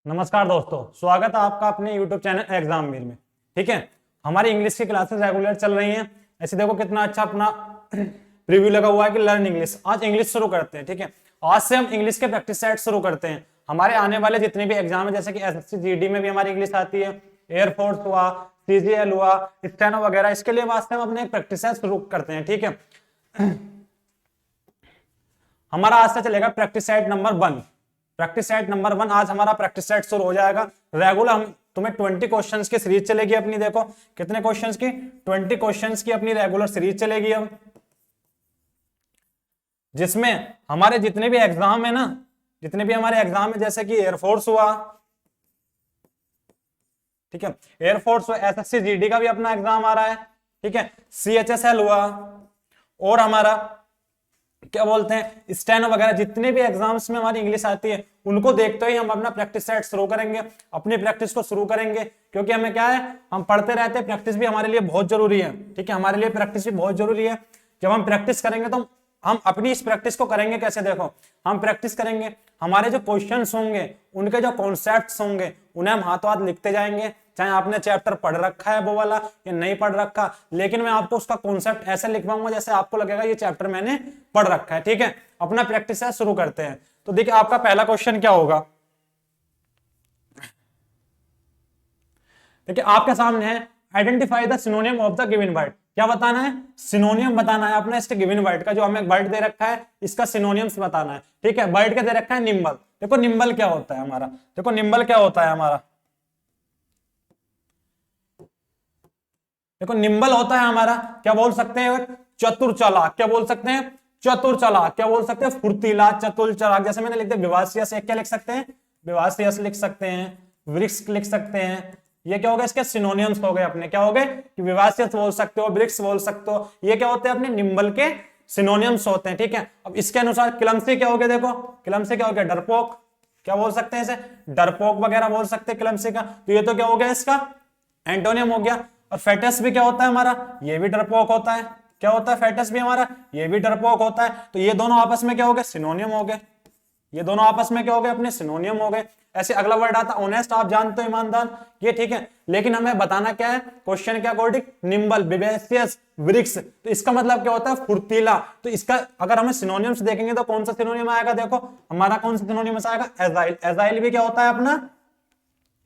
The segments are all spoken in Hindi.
नमस्कार दोस्तों, स्वागत है आपका अपने YouTube चैनल एग्जाम मीर में। ठीक है, हमारी इंग्लिश की क्लासेस रेगुलर चल रही हैं। ऐसे देखो कितना अच्छा अपना प्रीव्यू लगा हुआ है कि लर्न इंग्लिश। आज इंग्लिश शुरू करते हैं। ठीक है, आज से हम इंग्लिश के प्रैक्टिस सेट शुरू करते हैं। हमारे आने वाले जितने भी एग्जाम है, जैसे कि एसएससी जीडी में भी हमारी इंग्लिश आती है, एयरफोर्स हुआ, सीजीएल हुआ, स्टेनो वगैरह, इसके लिए वास्ते हम अपने प्रैक्टिस सेट शुरू करते हैं। ठीक है, हमारा आज से चलेगा practice set number 1। Practice set number 1 आज हमारा प्रैक्टिस सेट शुरू हो जाएगा। रेगुलर हम तुम्हें 20 क्वेश्चंस की सीरीज चलेगी अपनी। देखो कितने क्वेश्चंस की, 20 क्वेश्चंस की अपनी रेगुलर सीरीज चलेगी अब, जिसमें हमारे जितने भी एग्जाम है ना, जितने भी हमारे एग्जाम है, जैसे कि एयरफोर्स हुआ, ठीक है, एयरफोर्स हुआ, एसएससी जीडी का भी अपना एग्जाम आ रहा है। ठीक है, सीएचएसएल हुआ, और हमारा क्या बोलते हैं स्टेनो वगैरह, जितने भी एग्जाम्स में हमारी इंग्लिश आती है उनको देखते ही हम अपना प्रैक्टिस सेट शुरू करेंगे, अपनी प्रैक्टिस को शुरू करेंगे। क्योंकि हमें क्या है, हम पढ़ते रहते हैं, प्रैक्टिस भी हमारे लिए बहुत जरूरी है। ठीक है, हमारे लिए प्रैक्टिस भी बहुत जरूरी है। जब हम प्रैक्टिस करेंगे तो हम अपनी इस प्रैक्टिस को करेंगे कैसे, देखो हम प्रैक्टिस करेंगे, हमारे जो क्वेश्चंस होंगे, उनके जो कॉन्सेप्ट्स होंगे, उन्हें हम हाथों हाथ लिखते जाएंगे। चाहे आपने चैप्टर पढ़ रखा है वो वाला या नहीं पढ़ रखा, लेकिन मैं आपको उसका कॉन्सेप्ट ऐसे लिखवाऊंगा जैसे आपको लगेगा ये चैप्टर मैंने पढ़ रखा है। ठीक है, अपना प्रैक्टिस है शुरू करते हैं। तो देखिए आपका पहला क्वेश्चन क्या होगा। देखिए आपके सामने है, identify the सिनोनियम of the given word. क्या बताना है, सिनोनियम बताना है अपना इसके गिवन वर्ड का। जो हमें वर्ड दे रखा है इसका सिनोनियम्स बताना है। ठीक है, वर्ड क्या दे रखा है, निम्बल। देखो निम्बल क्या होता है हमारा, देखो निम्बल क्या होता है हमारा, देखो निम्बल होता है हमारा, क्या बोल सकते हैं, चतुर चालाक। क्या बोल सकते हैं, चतुर चालाक। क्या बोल सकते हैं, फुर्तीला, चतुर चालाक। जैसे मैंने लिख दिया विवासियस, एक क्या लिख सकते हैं, विवासियस लिख सकते हैं, वृक्ष लिख सकते हैं। ये क्या हो गया, इसके सिनोनियम्स हो गए अपने। क्या हो गए, कि विवासियस बोल सकते हो, वृक्ष बोल सकते हो। ये क्या होते हैं, अपने निम्बल के सिनोनियम्स होते हैं। ठीक है, अब इसके अनुसार क्लमसी क्या हो गया, देखो क्लमसी क्या हो गया, डरपोक। क्या बोल सकते हैं इसे, डरपोक वगैरह बोल सकते हैं क्लमसी का। तो ये तो क्या हो गया, इसका एंटोनियम हो गया। और फेटस भी क्या होता है हमारा, ये भी डरपोक होता है। क्या होता है, फेटस भी हमारा, ये भी डरपोक होता है। तो ये दोनों आपस में क्या हो गए, सिनोनियम हो गए। ये दोनों आपस में क्या हो गए, अपने सिनोनियम हो गए। ऐसे अगला वर्ड आता है ऑनेस्ट, आप जानते हो ईमानदार, ये ठीक है। लेकिन हमें बताना क्या है, क्वेश्चन के अकॉर्डिंग, निम्बल, विवेसियस, वृक्ष, तो इसका मतलब क्या होता है, फुर्तीला। तो इसका अगर हमें सिनोनियम्स देखेंगे तो कौन सा सिनोनियम आएगा, देखो हमारा कौन सा सिनोनियम आएगा, एजाइल। एजाइल भी क्या होता है अपना,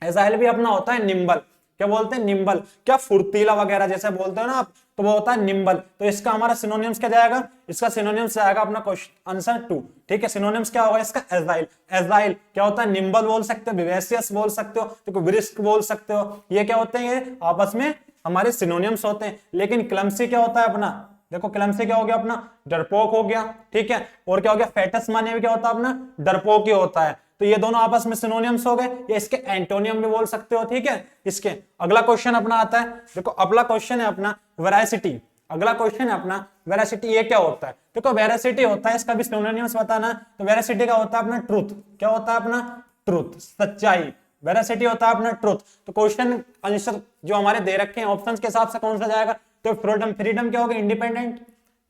एजाइल भी अपना होता है निम्बल। क्या बोलते हैं, निम्बल। क्या फुर्तीला वगैरह जैसे बोलते हो ना आप, तो वो होता है निम्बल। तो इसका हमारा सिनोनिम्स क्या जाएगा, इसका सिनोनिम्स जाएगा अपना क्वेश्चन आंसर 2। ठीक है, सिनोनिम्स क्या होगा इसका, एजाइल। एजाइल क्या होता है, निम्बल बोल सकते हो, विवेसियस बोल सकते हो, देखो वृक्ष बोल सकते हो। ये क्या होते हैं, ये आपस में हमारे सिनोनिम्स होते हैं। लेकिन क्लमसी क्या होता है अपना, देखो क्लमसी क्या हो गया अपना, डरपोक हो गया। ठीक है, और क्या हो गया, फेटस माने भी क्या होता है अपना, डरपोक ही होता है। तो ये दोनों आपस में सिनोनियम्स हो गए, या इसके एंटोनियम भी बोल सकते हो। ठीक है, इसके अगला क्वेश्चन अपना आता है, देखो अगला क्वेश्चन है अपना वेरासिटी। अगला क्वेश्चन है अपना वेरासिटी। ये क्या होता है, देखो वेरासिटी होता है, इसका भी सिनोनियम्स बताना। तो वेरासिटी का होता है अपना ट्रूथ। क्या होता है अपना, ट्रूथ, सच्चाई। वेरासिटी होता है अपना ट्रूथ। तो क्वेश्चन आंसर जो हमारे दे रखे हैं ऑप्शंस के हिसाब से कौन सा जाएगा, तो फ्रीडम। फ्रीडम क्या होगा, इंडिपेंडेंट।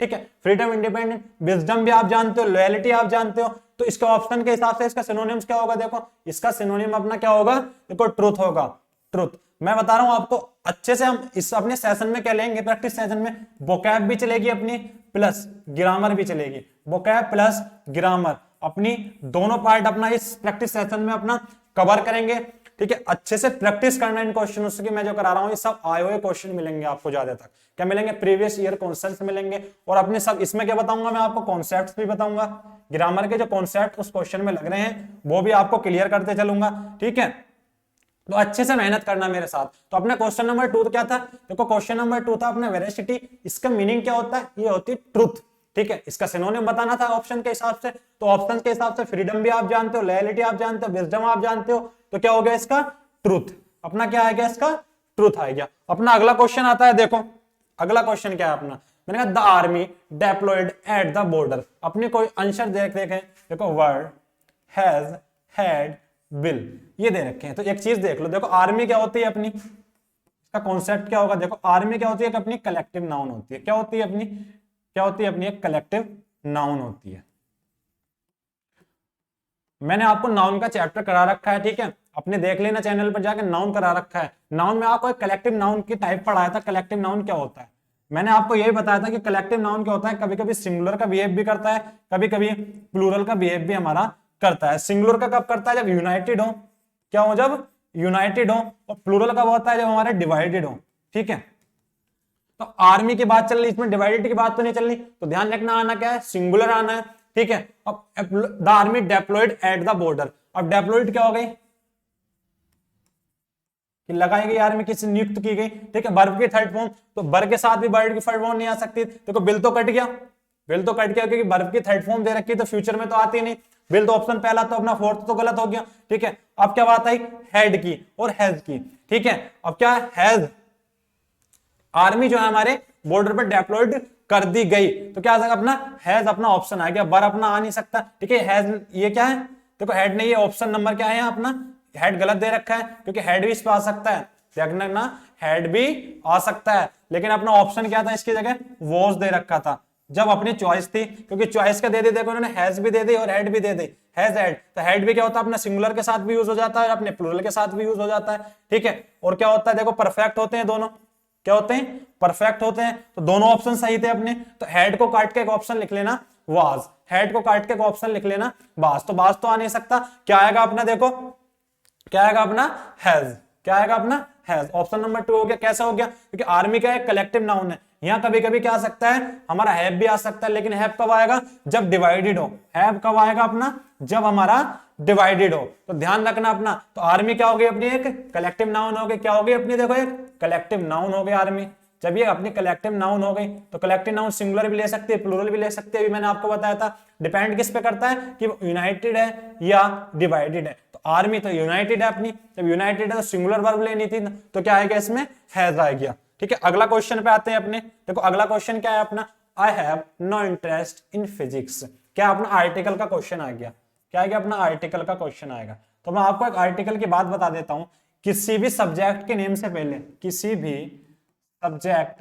ठीक है, फ्रीडम, इंडिपेंडेंट। विजडम भी आप जानते हो, लॉयल्टी आप जानते हो। तो इसके ऑप्शन के हिसाब से इसका सिनोनिम्स क्या होगा, देखो इसका सिनोनिम अपना क्या होगा, देखो ट्रूथ होगा। ट्रूथ मैं बता रहा हूं आपको अच्छे से। हम इस अपने सेशन में क्या लेंगे, प्रैक्टिस सेशन में वोकैब भी चलेगी अपनी, प्लस ग्रामर भी चलेगी। वोकैब प्लस ग्रामर अपनी दोनों पार्ट अपना इस प्रैक्टिस सेशन में अपना कवर करेंगे। ठीक है, अच्छे से प्रैक्टिस करना इन क्वेश्चनों की मैं जो करा रहा हूं, ये सब आए हुए क्वेश्चन मिलेंगे आपको। ज्यादा तक क्या मिलेंगे, प्रीवियस ईयर क्वेश्चंस मिलेंगे। और अपने सब इसमें क्या बताऊंगा मैं आपको, कॉन्सेप्ट्स भी बताऊंगा। ग्रामर के जो कॉन्सेप्ट उस क्वेश्चन में लग रहे हैं वो भी आपको क्लियर करते चलूंगा। ठीक है, तो अच्छे से मेहनत करना मेरे साथ। तो अपना क्वेश्चन नंबर 2 क्या था, देखो क्वेश्चन नंबर 2 था अपना वेरासिटी। इसका मीनिंग क्या होता है, ये होती है ट्रूथ। ठीक है, इसका सिनोनिम बताना था ऑप्शन के हिसाब से। तो ऑप्शन के हिसाब से फ्रीडम भी आप जानते हो, लॉयल्टी आप जानते हो, विजडम आप जानते हो। तो क्या हो गया इसका, ट्रूथ। अपना क्या आएगा, इसका ट्रूथ आएगा। अपना अगला क्वेश्चन आता है, देखो अगला क्वेश्चन क्या है अपना, मैंने कहा the army deployed at the border. अपने कोई आंसर देखें, देखो वर्ड, हैज, हैड, विल, ये दे रखे हैं। तो एक चीज देख लो, देखो आर्मी क्या होती है अपनी, इसका कॉन्सेप्ट क्या होगा, देखो आर्मी क्या होती है, अपनी कलेक्टिव नाउन होती है। क्या होती है अपनी, क्या होती है अपनी, एक कलेक्टिव नाउन होती है। मैंने आपको नाउन का चैप्टर करा रखा है। ठीक है, अपने देख लेना चैनल पर जाके, नाउन करा रखा है। नाउन में आपको एक कलेक्टिव नाउन की टाइप पढ़ाया था, कलेक्टिव नाउन क्या होता है। मैंने आपको यही बताया था कि कलेक्टिव नाउन क्या होता है, कभी कभी सिंगुलर का बिहेव भी करता है, कभी कभी प्लूरल का बिहेव भी हमारा करता है। सिंगुलर का कब करता है, जब यूनाइटेड हो, क्या हो, जब यूनाइटेड हो। और प्लूरल कब होता है, जब हमारे डिवाइडेड हो। ठीक है, तो आर्मी की बात चल रही, इसमें डिवाइडेड की बात तो नहीं चल रही, तो ध्यान रखना आना क्या है, सिंगुलर आना है। ठीक है, अब the army deployed at the border. अब डेप्लॉयड क्या हो गई, कि लगाई गई आर्मी, किसी नियुक्त की गई। ठीक है, वर्ब की थर्ड फॉर्म, तो वर्ब के साथ भी वर्ड की थर्ड फॉर्म नहीं आ सकती। देखो बिल तो कट गया, बिल तो कट गया क्योंकि वर्ब की थर्ड फॉर्म दे रखी है, तो फ्यूचर में तो आती नहीं। बिल तो ऑप्शन पहला, तो अपना फोर्थ तो गलत हो गया। ठीक है, अब क्या बात आई, हेड की और हैज की। ठीक है, अब क्या हैज, आर्मी जो है हमारे बॉर्डर पर डेप्लॉयड कर दी गई, तो क्या आ जाएगा अपना हैज, अपना ऑप्शन आ गया, वर अपना आ नहीं सकता। ठीक है, हैज ये क्या है, देखो हेड नहीं है, ऑप्शन नंबर क्या है यहाँ अपना, हेड गलत दे रखा है, क्योंकि हेड भी इस पर आ सकता है, देखना ना, हेड भी आ सकता है, लेकिन अपना ऑप्शन क्या था, इसकी जगह वॉज दे रखा था, जब अपनी चॉइस थी, क्योंकि चॉइस का दे दी, देखो उन्होंने हैज भी दे दी और हेड भी दे दी, हैज हेड, तो हेड भी क्या होता है, अपने सिंगुलर के साथ भी यूज हो जाता है और अपने प्लूरल के साथ भी यूज हो जाता है। ठीक है, और क्या होता है, देखो परफेक्ट होते हैं दोनों, क्या होते हैं, परफेक्ट होते हैं, तो दोनों ऑप्शन सही थे अपने। तो हेड को काट के एक ऑप्शन लिख लेना वाज, हेड को काट के एक ऑप्शन लिख लेना बाज, तो बाज तो आ नहीं सकता, क्या आएगा अपना, देखो क्या आएगा अपना, हैज, क्या आएगा अपना हैज, ऑप्शन नंबर 2 हो गया। कैसा हो गया, क्योंकि आर्मी का एक कलेक्टिव नाउन है, यहाँ कभी कभी क्या आ सकता है, हमारा हैव भी आ सकता है, लेकिन हैव कब आएगा, जब डिवाइडेड हो। हैव कब आएगा अपना, जब हमारा डिवाइडेड हो, तो ध्यान रखना अपना। तो आर्मी क्या हो गई अपनी, एक कलेक्टिव नाउन हो गई, क्या हो गई अपनी, देखो एक कलेक्टिव नाउन हो गई आर्मी। जब ये अपनी कलेक्टिव नाउन हो गई, तो कलेक्टिव नाउन सिंगुलर भी ले सकती है, प्लूरल भी ले सकती है, अभी मैंने आपको बताया था। डिपेंड किस पे करता है, कि वो यूनाइटेड है या डिवाइडेड है। तो आर्मी तो यूनाइटेड है अपनी, जब यूनाइटेड है तो सिंगुलर वर्ब लेनी थी, तो क्या आएगा इसमें, हैज आ गया। ठीक है, अगला क्वेश्चन पे आते हैं अपने, देखो अगला क्वेश्चन क्या है अपना, I have no interest in physics. क्या अपना आर्टिकल का क्वेश्चन आ गया, क्या आएगा अपना आर्टिकल का क्वेश्चन आएगा। तो मैं आपको एक आर्टिकल की बात बता देता हूं, किसी भी सब्जेक्ट के नेम से पहले, किसी भी सब्जेक्ट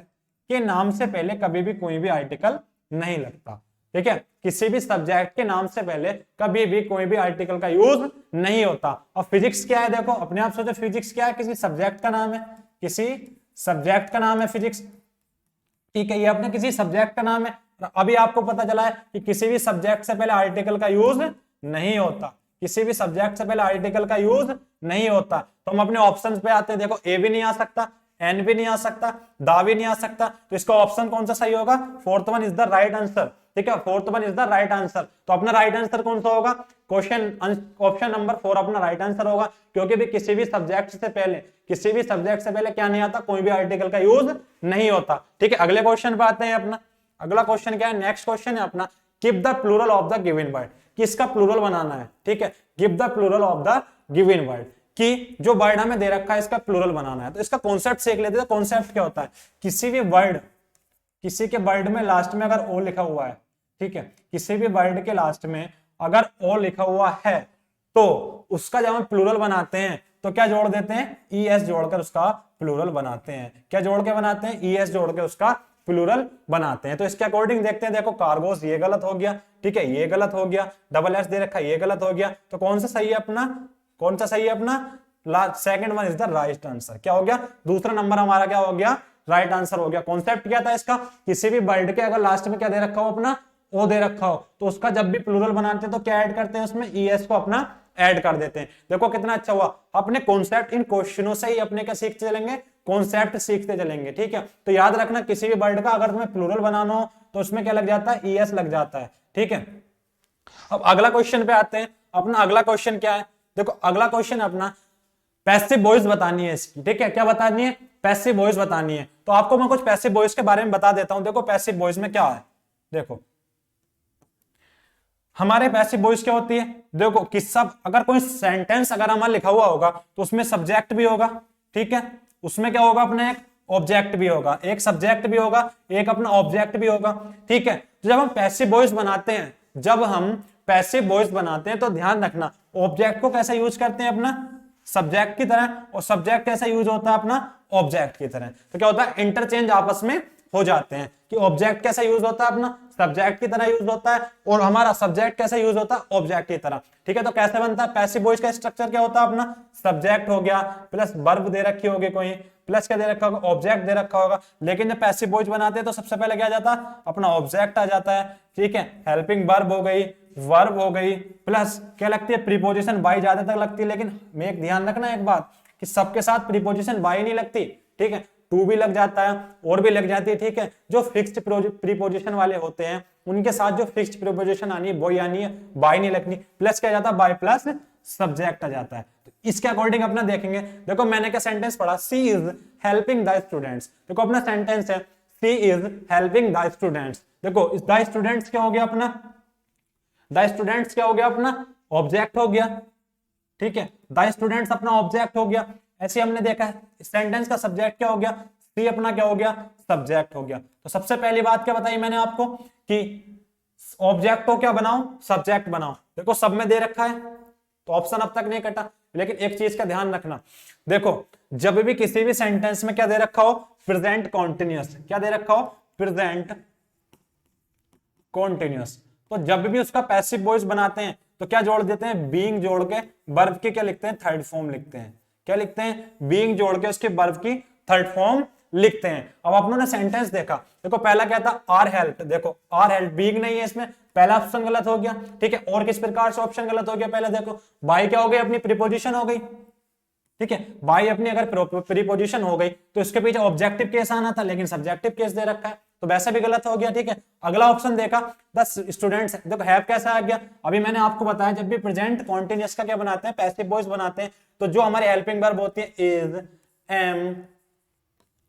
के नाम से पहले कभी भी कोई भी आर्टिकल नहीं लगता। ठीक है, किसी भी सब्जेक्ट के नाम से पहले कभी भी कोई भी आर्टिकल का यूज नहीं होता। और फिजिक्स क्या है, देखो अपने आप सोचो, फिजिक्स क्या है, किसी सब्जेक्ट का नाम है, किसी सब्जेक्ट का नाम है फिजिक्स। ठीक है, ये अपने किसी सब्जेक्ट का नाम है। अभी आपको पता चला है कि किसी भी सब्जेक्ट से पहले आर्टिकल का यूज नहीं होता, किसी भी सब्जेक्ट से पहले आर्टिकल का यूज नहीं होता। तो हम अपने ऑप्शंस पे आते हैं, देखो ए भी नहीं आ सकता, एन भी नहीं आ सकता, दा भी नहीं आ सकता, तो इसका ऑप्शन कौन सा सही होगा, fourth one is the right answer. ठीक है, fourth one is the right answer. तो अपना राइट आंसर कौन सा होगा, क्वेश्चन ऑप्शन नंबर 4 अपना राइट आंसर होगा, क्योंकि भी किसी भी सब्जेक्ट से पहले, किसी भी सब्जेक्ट से पहले क्या नहीं आता, कोई भी आर्टिकल का यूज नहीं होता। ठीक है, अगले क्वेश्चन पे आते हैं अपना। अगला क्वेश्चन क्या है, नेक्स्ट क्वेश्चन है अपना, give the plural of the given word. किसका प्लूरल बनाना है, ठीक है, give the plural of the given word, कि जो वर्ड हमें दे रखा है इसका प्लूरल बनाना है। तो इसका कॉन्सेप्ट सीख लेते हैं। कॉन्सेप्ट क्या होता है, किसी भी वर्ड, किसी के वर्ड में लास्ट में अगर ओ लिखा हुआ है, ठीक है, किसी भी वर्ड के लास्ट में अगर ओ लिखा हुआ है, तो उसका जब हम प्लूरल बनाते हैं तो क्या जोड़ देते हैं, ई एस जोड़कर उसका प्लूरल बनाते हैं। क्या जोड़ के बनाते हैं, ई एस जोड़ के उसका प्लूरल बनाते हैं। तो इसके अकॉर्डिंग देखते हैं, देखो कार्गोस ये गलत हो गया, ठीक है, ये गलत हो गया, डबल एस दे रखा ये गलत हो गया, तो कौन सा सही है अपना, कौन सा सही है अपना, second one is the right answer. क्या हो गया, दूसरा नंबर हमारा क्या हो गया, राइट आंसर हो गया। कॉन्सेप्ट क्या था इसका, किसी भी वर्ड के अगर लास्ट में क्या दे रखा हो अपना, ओ दे रखा हो, तो उसका जब भी प्लूरल बनाते हैं तो क्या ऐड करते हैं उसमें, ई एस को अपना ऐड कर देते हैं। देखो कितना अच्छा हुआ, अपने कॉन्सेप्ट इन क्वेश्चनों से ही अपने क्या सीखते चलेंगे, कॉन्सेप्ट सीखते चलेंगे। ठीक है, तो याद रखना किसी भी वर्ड का अगर तुम्हें प्लूरल बनाना हो तो उसमें क्या लग जाता है, ई एस लग जाता है। ठीक है, अब अगला क्वेश्चन पे आते हैं। अपना अगला क्वेश्चन क्या है, देखो अगला क्वेश्चन अपना पैसिव वॉइस बतानी है इसकी। ठीक है, क्या बतानी है, पैसिव वॉइस बतानी है। तो आपको मैं कुछ पैसिव वॉइस के बारे में बता देता हूं। देखो पैसिव वॉइस में क्या है, देखो हमारे पैसिव वॉइस क्या होती है, देखो किस्सा, अगर कोई सेंटेंस अगर हमारा लिखा हुआ होगा तो उसमें सब्जेक्ट भी होगा, ठीक है, उसमें क्या होगा अपने एक ऑब्जेक्ट भी होगा, एक सब्जेक्ट भी होगा, एक अपना ऑब्जेक्ट भी होगा। ठीक है, तो जब हम पैसिव वॉइस बनाते हैं, जब हम पैसिव वॉइस बनाते हैं तो ध्यान रखना ऑब्जेक्ट को कैसे यूज करते हैं अपना, सब्जेक्ट की तरह, और सब्जेक्ट कैसे यूज होता है अपना, ऑब्जेक्ट की तरह। तो क्या होता है, इंटरचेंज आपस में हो जाते हैं। कि ऑब्जेक्ट कैसा यूज होता है अपना, सब्जेक्ट की तरह यूज होता है, और हमारा सब्जेक्ट कैसे यूज होता है, ऑब्जेक्ट की तरह। ठीक है, तो कैसे बनता है पैसिव वॉइस का स्ट्रक्चर, क्या होता है अपना, सब्जेक्ट हो गया प्लस वर्ब दे रखी होगी कोई, प्लस क्या दे रखा होगा, ऑब्जेक्ट दे रखा होगा। लेकिन जब पैसिव वॉइस बनाते हैं तो सबसे पहले क्या आ जाता है, अपना ऑब्जेक्ट आ जाता है। ठीक है, हेल्पिंग वर्ब हो गई, वर्ब हो गई, प्लस क्या लगती है, प्रीपोजिशन बाई ज्यादातर लगती है। लेकिन में एक ध्यान रखना एक बात, कि सबके साथ प्रीपोजिशन बाई नहीं लगती। ठीक है, टू भी लग जाता है और भी लग जाती है। ठीक है, जो फिक्स्ड प्रीपोजिशन वाले होते हैं उनके साथ जो फिक्स्ड प्रीपोजिशन आनी है वो आनी है, बाई नहीं लगनी। प्लस क्या जाता है, बाई प्लस सब्जेक्ट आ जाता है। तो इसके अकॉर्डिंग अपना देखेंगे। देखो मैंने क्या सेंटेंस पढ़ा, सी इज हेल्पिंग द स्टूडेंट्स। देखो अपना सेंटेंस है सी इज हेल्पिंग द स्टूडेंट्स। देखो द स्टूडेंट्स क्या हो गया अपना, द स्टूडेंट्स क्या हो गया अपना, ऑब्जेक्ट हो गया। ठीक है, द स्टूडेंट्स अपना ऑब्जेक्ट हो गया। ऐसे हमने देखा है सेंटेंस का सब्जेक्ट क्या हो गया, सी अपना क्या हो गया, सब्जेक्ट हो गया। तो सबसे पहली बात क्या बताई मैंने आपको कि ऑब्जेक्ट को क्या बनाओ, सब्जेक्ट बनाओ। देखो सब में दे रखा है तो ऑप्शन अब तक नहीं कटा। लेकिन एक चीज का ध्यान रखना, देखो जब भी किसी भी सेंटेंस में क्या दे रखा हो, प्रेजेंट कॉन्टिन्यूअस, क्या दे रखा हो, प्रेजेंट कॉन्टिन्यूअस, तो जब भी उसका पैसिव वॉइस बनाते हैं तो क्या जोड़ देते हैं, बीइंग जोड़ के वर्ब की क्या लिखते हैं, थर्ड फॉर्म लिखते हैं। क्या लिखते हैं, बीइंग जोड़ के उसके वर्ब की थर्ड फॉर्म लिखते हैं। अब आप लोगों ने सेंटेंस देखा, देखो पहला क्या था, आर हेल्प। देखो आर हेल्प बीइंग नहीं है इसमें, पहला ऑप्शन गलत हो गया। ठीक है, और किस प्रकार से ऑप्शन गलत हो गया, पहले देखो बाई क्या हो गई, अपनी प्रीपोजिशन हो गई। ठीक है, बाई अपनी अगर प्रीपोजिशन हो गई तो इसके पीछे ऑब्जेक्टिव केस आना था, लेकिन सब्जेक्टिव केस दे रखा है तो वैसा भी गलत हो गया। ठीक है, अगला ऑप्शन देखा द स्टूडेंट्स, देखो हैव कैसा आ गया, अभी मैंने आपको बताया जब भी प्रेजेंट कॉन्टिन्यूअस का क्या बनाते हैं, पैसिव वॉइस बनाते हैं, तो जो हमारे हेल्पिंग वर्ब होती है इज, एम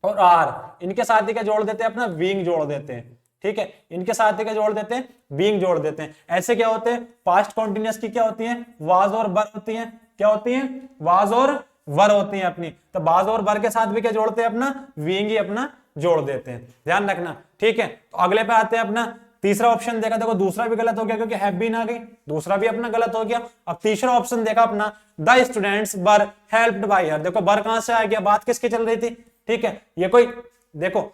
और आर, इनके साथ ही क्या जोड़ देते हैं, अपना बीइंग जोड़ देते हैं। ठीक है, इनके साथ ही क्या जोड़ देते हैं, बीइंग जोड़ देते हैं। ऐसे क्या होते हैं, पास्ट कॉन्टिन्यूअस की क्या होती है, वाज और वर होती है। क्या होती है, वाज और वर होती है अपनी। तो वाज और वर के साथ भी क्या जोड़ते हैं, अपना बीइंग ही अपना जोड़ देते हैं, ध्यान रखना। ठीक है, तो अगले पे आते हैं अपना तीसरा ऑप्शन देखा, देखो दूसरा भी गलत हो गया क्योंकि हैव बीन आ गई, दूसरा भी अपना गलत हो गया। अब तीसरा ऑप्शन देखा अपना, the students were helped by हर। देखो वर कहां से आ गया, बात किसकी चल रही थी। ठीक है, ये कोई देखो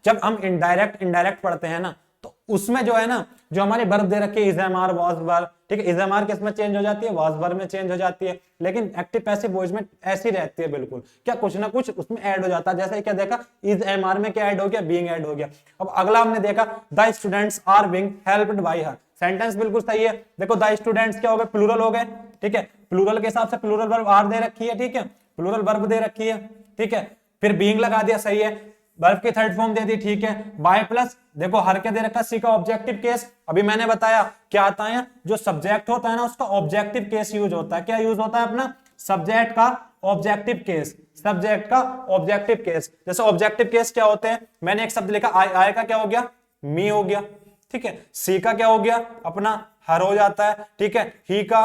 जब हम इनडायरेक्ट पढ़ते हैं ना तो उसमें जो है ना, जो हमारे वर्ब दे रखे is am are was were, ठीक है, इज एम आर किस में चेंज हो जाती है, वाज वर में चेंज हो जाती है। लेकिन एक्टिव पैसिव वॉइस में ऐसी रहती है बिल्कुल, क्या कुछ ना कुछ उसमें ऐड हो जाता है। जैसे क्या देखा, इज एम आर में क्या ऐड हो गया, बीइंग ऐड हो गया। अब अगला हमने देखा the students are being helped by her, sentence बिल्कुल सही है। देखो द स्टूडेंट्स क्या हो गए, प्लूरल हो गए। ठीक है, प्लूरल के हिसाब से प्लूरल वर्ब आर दे रखी है। ठीक है, प्लूरल वर्ब दे रखी है। ठीक है, फिर बीइंग लगा दिया, सही है, वर्ब की थर्ड फॉर्म दे दी। ठीक है, बाय प्लस देखो हर क्या दे रखा, सी का ऑब्जेक्टिव केस। अभी मैंने बताया क्या आता है, जो सब्जेक्ट होता है ना उसका ऑब्जेक्टिव केस यूज होता है। क्या यूज होता है अपना, सब्जेक्ट का ऑब्जेक्टिव केस, सब्जेक्ट का ऑब्जेक्टिव केस। जैसे ऑब्जेक्टिव केस क्या होते हैं, मैंने एक शब्द लिखा आई का क्या हो गया, मी हो गया। ठीक है, सी का क्या हो गया, अपना हर हो जाता है। ठीक है, ही का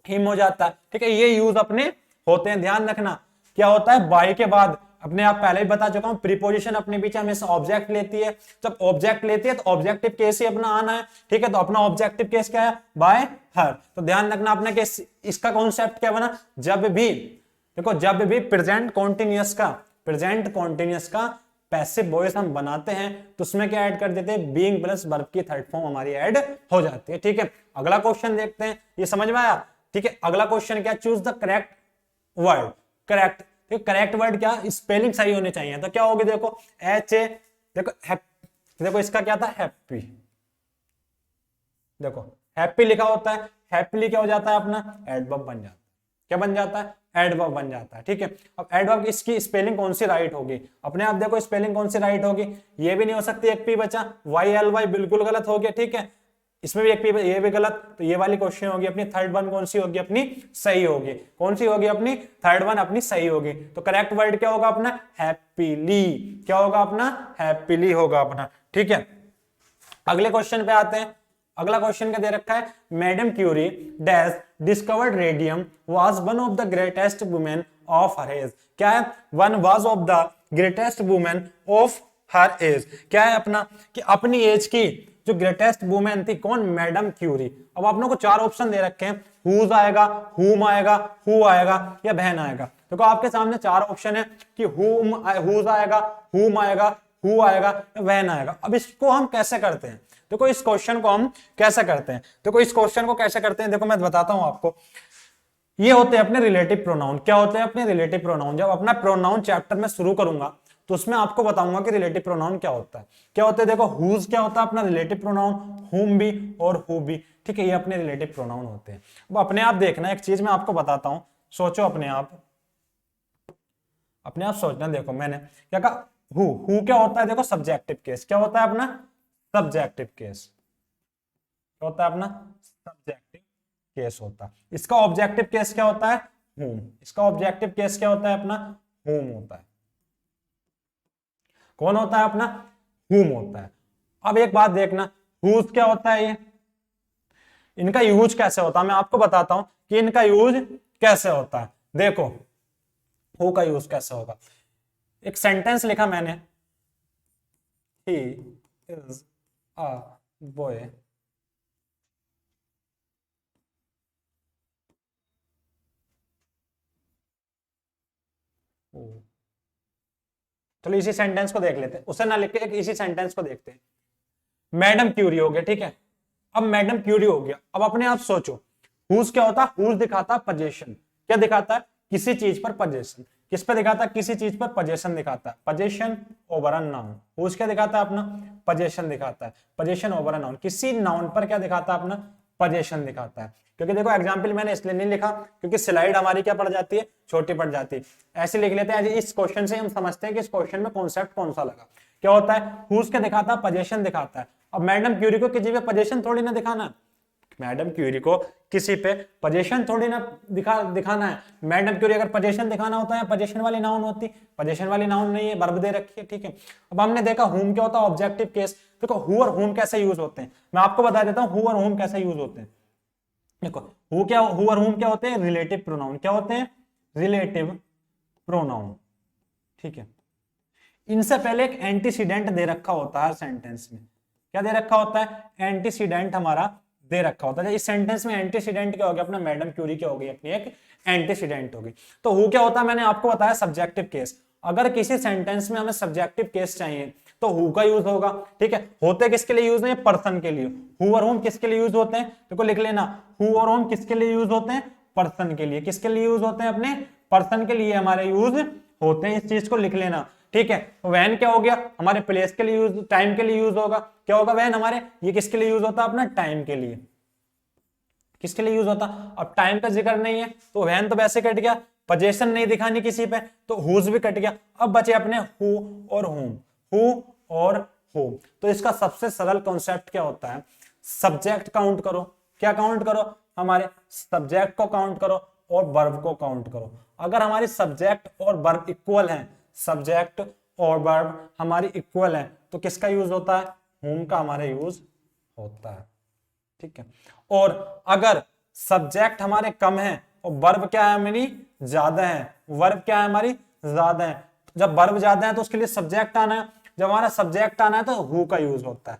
हिम हो जाता है। ठीक है, ये यूज अपने होते हैं, ध्यान रखना। क्या होता है, बाय के बाद अपने आप पहले ही बता चुका हूं, प्रीपोजिशन अपने पीछे हमेशा ऑब्जेक्ट लेती है। जब ऑब्जेक्ट लेती है तो ऑब्जेक्टिव केस ही अपना आना है। ठीक है, तो अपना ऑब्जेक्टिव केस क्या है, बाय हर। तो ध्यान रखना अपने केस, इसका कॉन्सेप्ट क्या बना, जब भी देखो जब भी प्रेजेंट कॉन्टिन्यूअस का पैसिव वॉइस हम बनाते हैं तो उसमें क्या ऐड कर देते हैं, बीइंग प्लस वर्ब की थर्ड फॉर्म हमारी ऐड हो जाती है। ठीक है, अगला क्वेश्चन देखते हैं, ये समझ में आया। ठीक है, अगला क्वेश्चन क्या, choose the correct word. Correct, correct word क्या, स्पेलिंग सही होनी चाहिए। तो क्या होगी, देखो एच ए, देखो इसका क्या था, हैप्पी। देखो हैप्पी लिखा होता है, हैप्पीली क्या हो जाता है अपना, एडवर्ब बन जाता है। क्या बन जाता है, एडवर्ब बन जाता है। ठीक है, अब एडवर्ब इसकी स्पेलिंग कौन सी राइट होगी, अपने आप देखो स्पेलिंग कौन सी राइट होगी। ये भी नहीं हो सकती, एक पी बचा, वाई एल वाई बिल्कुल गलत हो गया। ठीक है, इसमें भी एक पी, ये भी गलत, तो ये वाली क्वेश्चन होगी अपनी थर्ड वन कौन सी होगी, अपनी सही होगी। कौन सी होगी अपनी, थर्ड वन अपनी सही होगी। तो करेक्ट वर्ड क्या होगा अपना, हैप्पीली। क्या होगा अपना, हैप्पीली होगा अपना। ठीक है, अगले क्वेश्चन पे आते हैं। अगला क्वेश्चन क्या दे रखा है, madam Curie dash discovered radium was one of the greatest women of her age. क्या है, one was of the greatest women of her age. क्या है अपना, कि अपनी एज की जो ग्रेटेस्ट वुमेन थी, कौन, मैडम क्यूरी। अब आप लोगों को चार ऑप्शन दे रखे हैं, हुज आएगा, हुम आएगा, हु आएगा या बहन आएगा। देखो आपके सामने चार ऑप्शन है कि हुज आएगा, हुम आएगा, हु आएगा, व्हेन आएगा। अब इसको हम कैसे करते हैं, देखो इस क्वेश्चन को हम कैसे करते हैं, देखो इस क्वेश्चन को कैसे करते हैं, देखो मैं बताता हूं आपको। ये होते हैं अपने रिलेटिव प्रोनाउन। क्या होते हैं अपने रिलेटिव प्रोनाउन? जब अपना प्रोनाउन चैप्टर में शुरू करूंगा तो उसमें आपको बताऊंगा कि रिलेटिव प्रोनाउन क्या होता है। क्या होते हैं, देखो हुज क्या होता है अपना रिलेटिव प्रोनाउन, हुम भी और हु भी, ठीक है, ये अपने रिलेटिव प्रोनाउन होते हैं। अब अपने आप देखना, एक चीज मैं आपको बताता हूं, सोचो अपने आप सोचना। देखो मैंने क्या कहा, हु क्या होता है, देखो सब्जेक्टिव केस। क्या होता है अपना सब्जेक्टिव केस, क्या होता है अपना सब्जेक्टिव केस होता है। इसका ऑब्जेक्टिव केस क्या होता है, हुम। इसका ऑब्जेक्टिव केस क्या होता है अपना, हुम होता है। कौन होता है अपना, हुम होता है। अब एक बात देखना, हुज क्या होता है, ये इनका यूज कैसे होता है, मैं आपको बताता हूं कि इनका यूज कैसे होता है। देखो हु का यूज कैसे होगा, एक सेंटेंस लिखा मैंने, ही इज अ बॉय, चलो इसी सेंटेंस को देख लेते हैं, उसे ना लिख के एक इसी सेंटेंस को देखते हैं। मैडम क्यूरी हो गया, ठीक है। अब मैडम क्यूरी हो गया, अब अपने आप सोचो हुज क्या होता है, हुज दिखाता है पोजीशन। क्या दिखाता है, किसी चीज पर पोजीशन। किस पे दिखाता है, किसी चीज पर पोजीशन दिखाता है, position over a noun. Whose क्या दिखाता है अपना, पोजीशन दिखाता है, पोजीशन ओवर अ नाउन। किसी नाउन पर क्या दिखाता है अपना, पोजीशन दिखाता है। क्योंकि देखो एग्जाम्पल मैंने इसलिए नहीं लिखा क्योंकि स्लाइड हमारी क्या पड़ जाती है, छोटी पड़ जाती है। ऐसे लिख लेते हैं, इस क्वेश्चन से हम समझते हैं कि इस क्वेश्चन में कॉन्सेप्ट कौन सा लगा। क्या होता है, हुज क्या दिखाता है, पोजीशन दिखाता है। अब मैडम क्यूरी को किसी पे पोजीशन थोड़ी ना दिखाना, मैडम क्यूरी को किसी पे पोजीशन थोड़ी ना दिखाना है। मैडम क्यूरी अगर पोजीशन दिखाना होता है, पोजीशन वाली नाउन होती, पोजीशन वाली नाउन नहीं है, वर्ब दे रखी है, ठीक है। अब हमने देखा हुम क्या होता है, ऑब्जेक्टिव केस। देखो हु और हुम कैसे यूज होते हैं, मैं आपको बता देता हूं हु और हुम कैसे यूज होते हैं। देखो हु और हुम क्या होते हैं, रिलेटिव प्रोनाउन। क्या होते हैं, रिलेटिव प्रोनाउन, ठीक है। इनसे पहले एक एंटीसीडेंट दे रखा होता है हर सेंटेंस में। क्या दे रखा होता है, एंटीसीडेंट हमारा दे रखा होता है। इस सेंटेंस में एंटीसीडेंट क्या हो गया अपना, मैडम क्यूरी क्या हो गई अपनी एक एंटीसीडेंट होगी। तो हु क्या होता है, मैंने आपको बताया सब्जेक्टिव केस। अगर किसी सेंटेंस में हमें सब्जेक्टिव केस चाहिए तो हु का यूज होगा, ठीक है। होते किसके लिए यूज है, पर्सन के लिए। हु और हुम किसके लिए यूज होते हैं, देखो लिख लेना, हु और हुम किसके लिए यूज होते हैं, पर्सन के लिए। किसके लिए यूज होते हैं, अपने पर्सन के लिए हमारे यूज होते हैं, इस चीज को लिख लेना, ठीक है। वैन क्या हो गया, हमारे प्लेस के लिए यूज, टाइम के लिए यूज होगा। क्या होगा वैन हमारे, ये किसके लिए यूज होता है, अपना टाइम के लिए। किसके लिए यूज होता, अब टाइम का जिक्र नहीं है तो वैन तो वैसे कट गया, पोजीशन नहीं दिखानी किसी पे तो हुज भी कट गया। अब बचे अपने हु और हुम, हु और हुम। तो इसका सबसे सरल कॉन्सेप्ट क्या होता है, सब्जेक्ट काउंट करो। क्या काउंट करो, हमारे सब्जेक्ट को काउंट करो और वर्ब को काउंट करो। अगर हमारी सब्जेक्ट और वर्ब इक्वल हैं, सब्जेक्ट और वर्ब हमारी इक्वल है तो किसका यूज होता है, हुम का हमारा यूज होता है, ठीक है। और अगर सब्जेक्ट हमारे कम है और वर्ब क्या है हमारी ज्यादा है, वर्ब क्या है हमारी ज्यादा है। जब वर्ब ज्यादा है तो उसके लिए सब्जेक्ट आना है, जब हमारा सब्जेक्ट आना है तो हु का यूज होता है,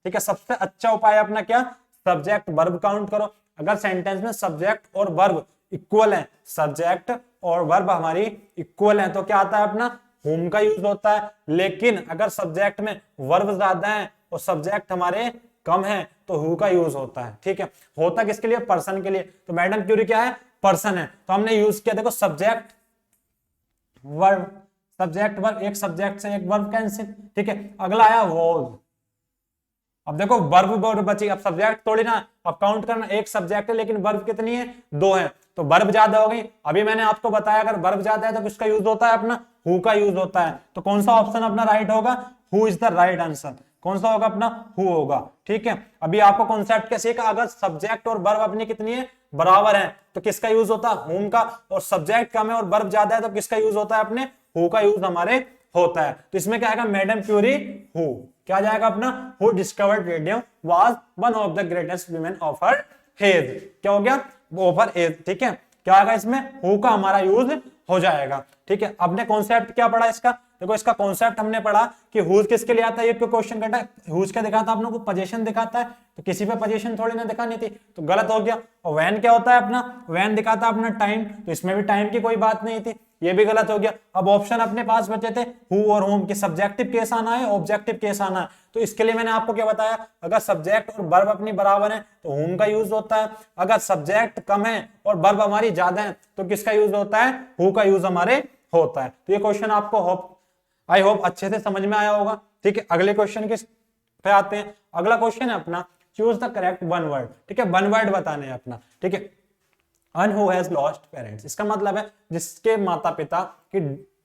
ठीक है। सबसे अच्छा उपाय अपना क्या, सब्जेक्ट वर्ब काउंट करो। अगर सेंटेंस में सब्जेक्ट और वर्ब इक्वल है, सब्जेक्ट और वर्ब हमारी इक्वल है तो क्या आता है अपना, हुम का यूज होता है। लेकिन अगर सब्जेक्ट में वर्ब ज्यादा है और सब्जेक्ट हमारे कम है तो हु का यूज होता है, ठीक है। होता किसके लिए, पर्सन के लिए। तो मैडम क्यूरी क्या है, पर्सन है, तो हमने यूज किया देखो सब्जेक्ट वर्ब, सब्जेक्ट वर्ब, एक सब्जेक्ट से एक वर्ब कैंसिल, ठीक है। अगला आया वॉज। अब देखो वर्ब वर्ब बची, अब सब्जेक्ट थोड़ी ना, अब काउंट करना, एक सब्जेक्ट है लेकिन वर्ब कितनी है, दो है, तो वर्ब ज्यादा हो गई। अभी मैंने आपको बताया अगर वर्ब ज्यादा है तो किसका यूज होता है अपना, हु का यूज होता है। तो कौन सा ऑप्शन अपना राइट होगा, who is the right answer. कौन सा होगा अपना, हु होगा, ठीक है। अभी आपको कॉन्सेप्ट क्या सीखा, अगर सब्जेक्ट और वर्ब अपनी कितनी है, बराबर है, तो किसका यूज होता है, हुम का। और सब्जेक्ट कम है और वर्ब ज्यादा है तो किसका यूज होता है, अपने हु का यूज हमारे होता है। तो इसमें क्या आएगा, मैडम क्यूरी हु। क्या जाएगा अपना, who discovered radium was one of the greatest women of her age. क्या हो गया, ऑफ हर एज, ठीक है। क्या आएगा इसमें, हु का हमारा यूज हो जाएगा, ठीक है। अपने कॉन्सेप्ट क्या पढ़ा इसका, देखो इसका कॉन्सेप्ट हमने पढ़ा कि हुज किसके लिए आता है, ये क्वेश्चन करता है, हुज क्या दिखाता है आप लोगों को, पोजीशन दिखाता है, तो किसी पे पोजीशन थोड़ी ना दिखानी थी, तो गलत हो गया। और वैन क्या होता है अपना, वैन दिखाता है अपना टाइम, तो इसमें भी टाइम की कोई बात नहीं थी, ये भी गलत हो गया। अब ऑप्शन अपने पास बचे थे हु और होम, कि सब्जेक्टिव केस आना है, ऑब्जेक्टिव केस आना है, तो इसके लिए मैंने आपको क्या बताया, अगर सब्जेक्ट और वर्ब अपनी बराबर है तो होम का यूज होता है, अगर सब्जेक्ट कम है और वर्ब हमारी ज्यादा है तो किसका यूज होता है, हु का यूज हमारे होता है। तो ये क्वेश्चन आपको आई होप अच्छे से समझ में आया होगा। ठीक है, अगले क्वेश्चन के पे आते हैं। अगला क्वेश्चन है अपना choose the correct one word. ठीक है, वन वर्ड बताने हैं अपना। ठीक है, अन हु हैज लॉस्ट पेरेंट्स, इसका मतलब है जिसके माता पिता की